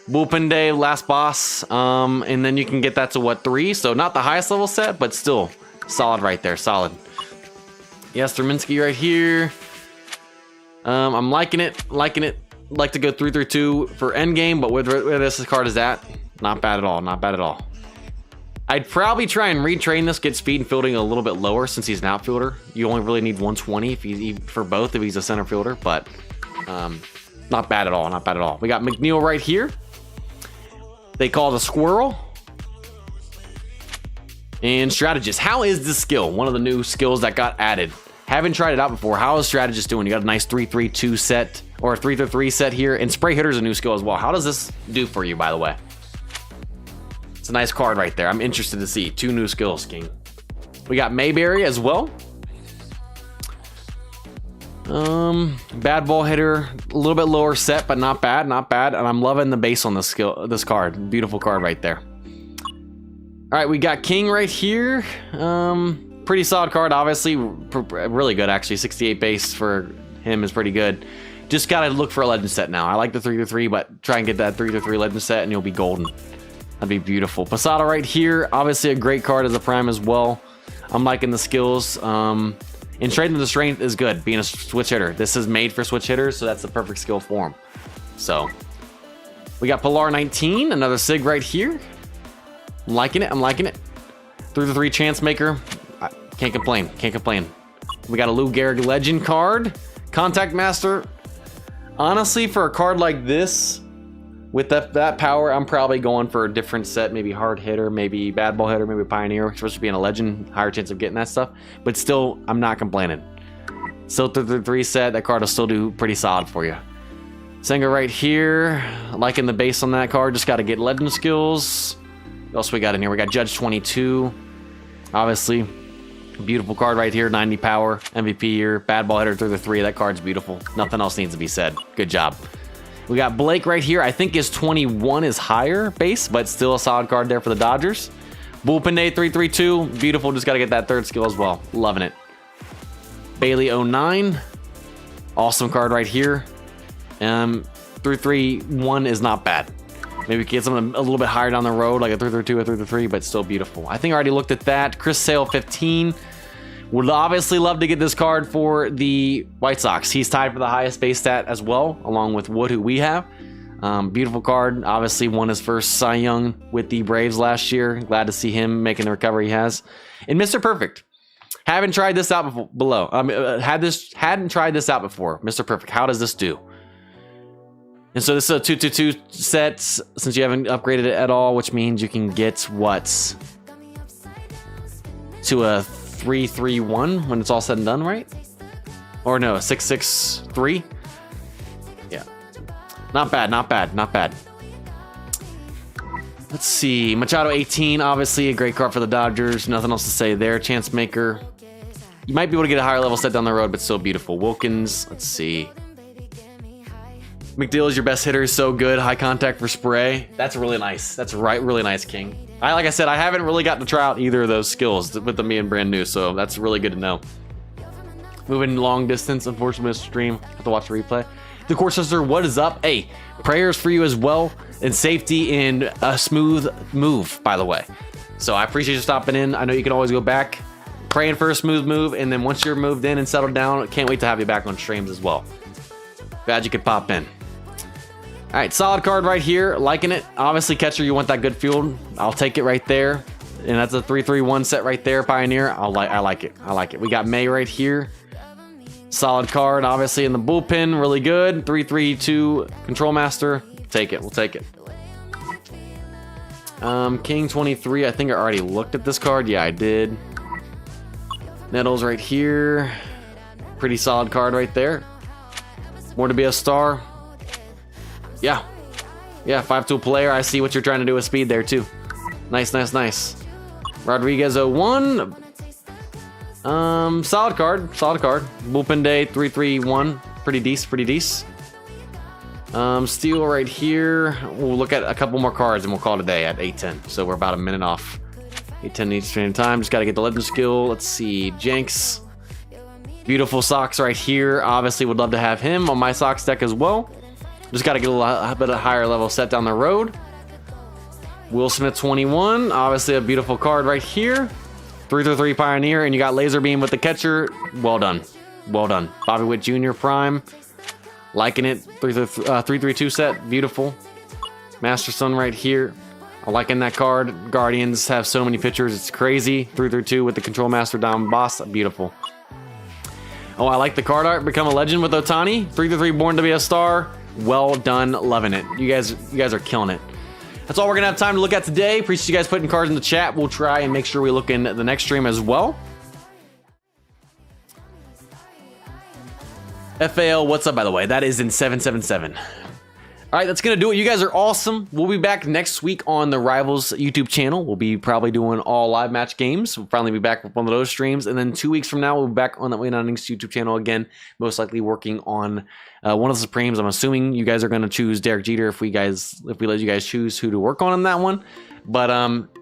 Bullpen day, last boss. And then you can get that to what, 3? So not the highest level set, but still solid right there. Solid. Yes, Terminsky right here. I'm liking it. Liking it. Like to go 3-2 for endgame, but where this card is at, not bad at all. Not bad at all. I'd probably try and retrain this, get speed and fielding a little bit lower since he's an outfielder. You only really need 120 if he's for both if he's a center fielder, but not bad at all. Not bad at all. We got McNeil right here. They call it a squirrel. And strategist. How is this skill? One of the new skills that got added. Haven't tried it out before. How is strategist doing? You got a nice 3-3-2 set or a 3-3 set here, and spray hitter's a new skill as well. How does this do for you, by the way? It's a nice card right there. I'm interested to see 2 new skills, King. We got Mayberry as well. Bad ball hitter, a little bit lower set, but not bad, not bad. And I'm loving the base on this card. Beautiful card right there. All right, we got King right here. Pretty solid card, obviously. Really good, actually. 68 base for him is pretty good. Just gotta look for a legend set now. I like the 3-3, but try and get that 3-3 legend set, and you'll be golden. That'd be beautiful. Posada right here, obviously a great card as a prime as well. I'm liking the skills. And trading the strength is good, being a switch hitter. This is made for switch hitters, so that's the perfect skill for him. So, we got Pilar 19, another Sig right here. I'm liking it, I'm liking it. 3-3 chance maker. I can't complain, can't complain. We got a Lou Gehrig legend card. Contact Master. Honestly, for a card like this, with that power, I'm probably going for a different set. Maybe hard hitter, maybe bad ball hitter, maybe pioneer. Supposed to be in a legend, higher chance of getting that stuff. But still, I'm not complaining. Still 3-3 set. That card will still do pretty solid for you. Senga right here. Liking the base on that card. Just got to get legend skills. What else we got in here? We got Judge 22. Obviously, beautiful card right here. 90 power, MVP here. Bad ball hitter 3-3. That card's beautiful. Nothing else needs to be said. Good job. We got Blake right here. I think his 21 is higher base, but still a solid card there for the Dodgers. Bullpen Day 3-3-2. Beautiful. Just got to get that 3rd skill as well. Loving it. Bailey 09. Awesome card right here. 3-3-1 is not bad. Maybe we can get something a little bit higher down the road, like a 3-3-2 or 3-3, but still beautiful. I think I already looked at that. Chris Sale 15. Would obviously love to get this card for the White Sox. He's tied for the highest base stat as well, along with Wood, who we have. Beautiful card. Obviously won his first Cy Young with the Braves last year. Glad to see him making the recovery he has. And Mr. Perfect. Haven't tried this out before. Hadn't tried this out before. Mr. Perfect. How does this do? And so this is a 2-2-2 set since you haven't upgraded it at all, which means you can get what? To a 3-3-1 when it's all said and done, right? Or no, 6-6-3. Yeah, not bad, not bad, not bad. Let's see, Machado 18, obviously a great card for the Dodgers. Nothing else to say there. Chance maker. You might be able to get a higher level set down the road, but still beautiful. Wilkins, let's see. McDill is your best hitter. So good. High contact for spray. That's really nice. That's right. Really nice, King. Like I said, I haven't really gotten to try out either of those skills with them being brand new, so that's really good to know. Moving long distance, unfortunately, stream. Have to watch the replay. The Court Sister, what is up? Hey, prayers for you as well, and safety and a smooth move, by the way. So I appreciate you stopping in. I know you can always go back. Praying for a smooth move, and then once you're moved in and settled down, can't wait to have you back on streams as well. Glad you could pop in. All right, solid card right here. Liking it. Obviously, catcher, you want that good field. I'll take it right there. And that's a 3-3-1 set right there, Pioneer. I like it. I like it. We got May right here. Solid card, obviously, in the bullpen. Really good. 3-3-2 Control Master. Take it. We'll take it. King 23. I think I already looked at this card. Yeah, I did. Nettles right here. Pretty solid card right there. More to be a star. Yeah. Yeah, 5-tool player. I see what you're trying to do with speed there, too. Nice, nice, nice. Rodriguez 01. Solid card. Solid card. Bullpen Day 3-3-1. Pretty decent, pretty decent. Steel right here. We'll look at a couple more cards and we'll call it a day at 8:10. So we're about a minute off. 8:10 each stream time. Just got to get the legend skill. Let's see. Jenks. Beautiful socks right here. Obviously would love to have him on my socks deck as well. Just got to get a bit of higher level set down the road. Will Smith 21. Obviously a beautiful card right here. 333 Pioneer, and you got Laser Beam with the catcher. Well done. Well done. Bobby Witt Jr. Prime. Liking it. 332 set. Beautiful. Master Sun right here. I'm liking that card. Guardians have so many pictures. It's crazy. 332 with the Control Master Down Boss. Beautiful. Oh, I like the card art. Become a Legend with Otani. 333 Born to be a Star. Well done. Loving it. You guys are killing it. That's all we're gonna have time to look at today. Appreciate you guys putting cards in the chat. We'll try and make sure we look in the next stream as well. FAL, what's up, by the way? That is in 777. All right, that's gonna do it. You guys are awesome. We'll be back next week on the Rivals YouTube channel. We'll be probably doing all live match games. We'll finally be back with one of those streams, and then 2 weeks from now, we'll be back on the Innings YouTube channel again. Most likely working on one of the Supremes. I'm assuming you guys are gonna choose Derek Jeter if we let you guys choose who to work on that one. But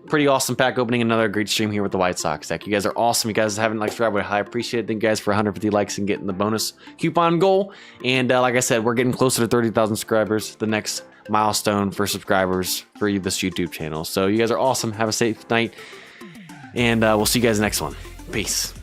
pretty awesome pack opening. Another great stream here with the White Sox deck. You guys are awesome. You guys haven't liked, subscribed, I appreciate it. Thank you guys for 150 likes and getting the bonus coupon goal. And like I said, we're getting closer to 30,000 subscribers. The next milestone for subscribers for this YouTube channel. So you guys are awesome. Have a safe night, and we'll see you guys next one. Peace.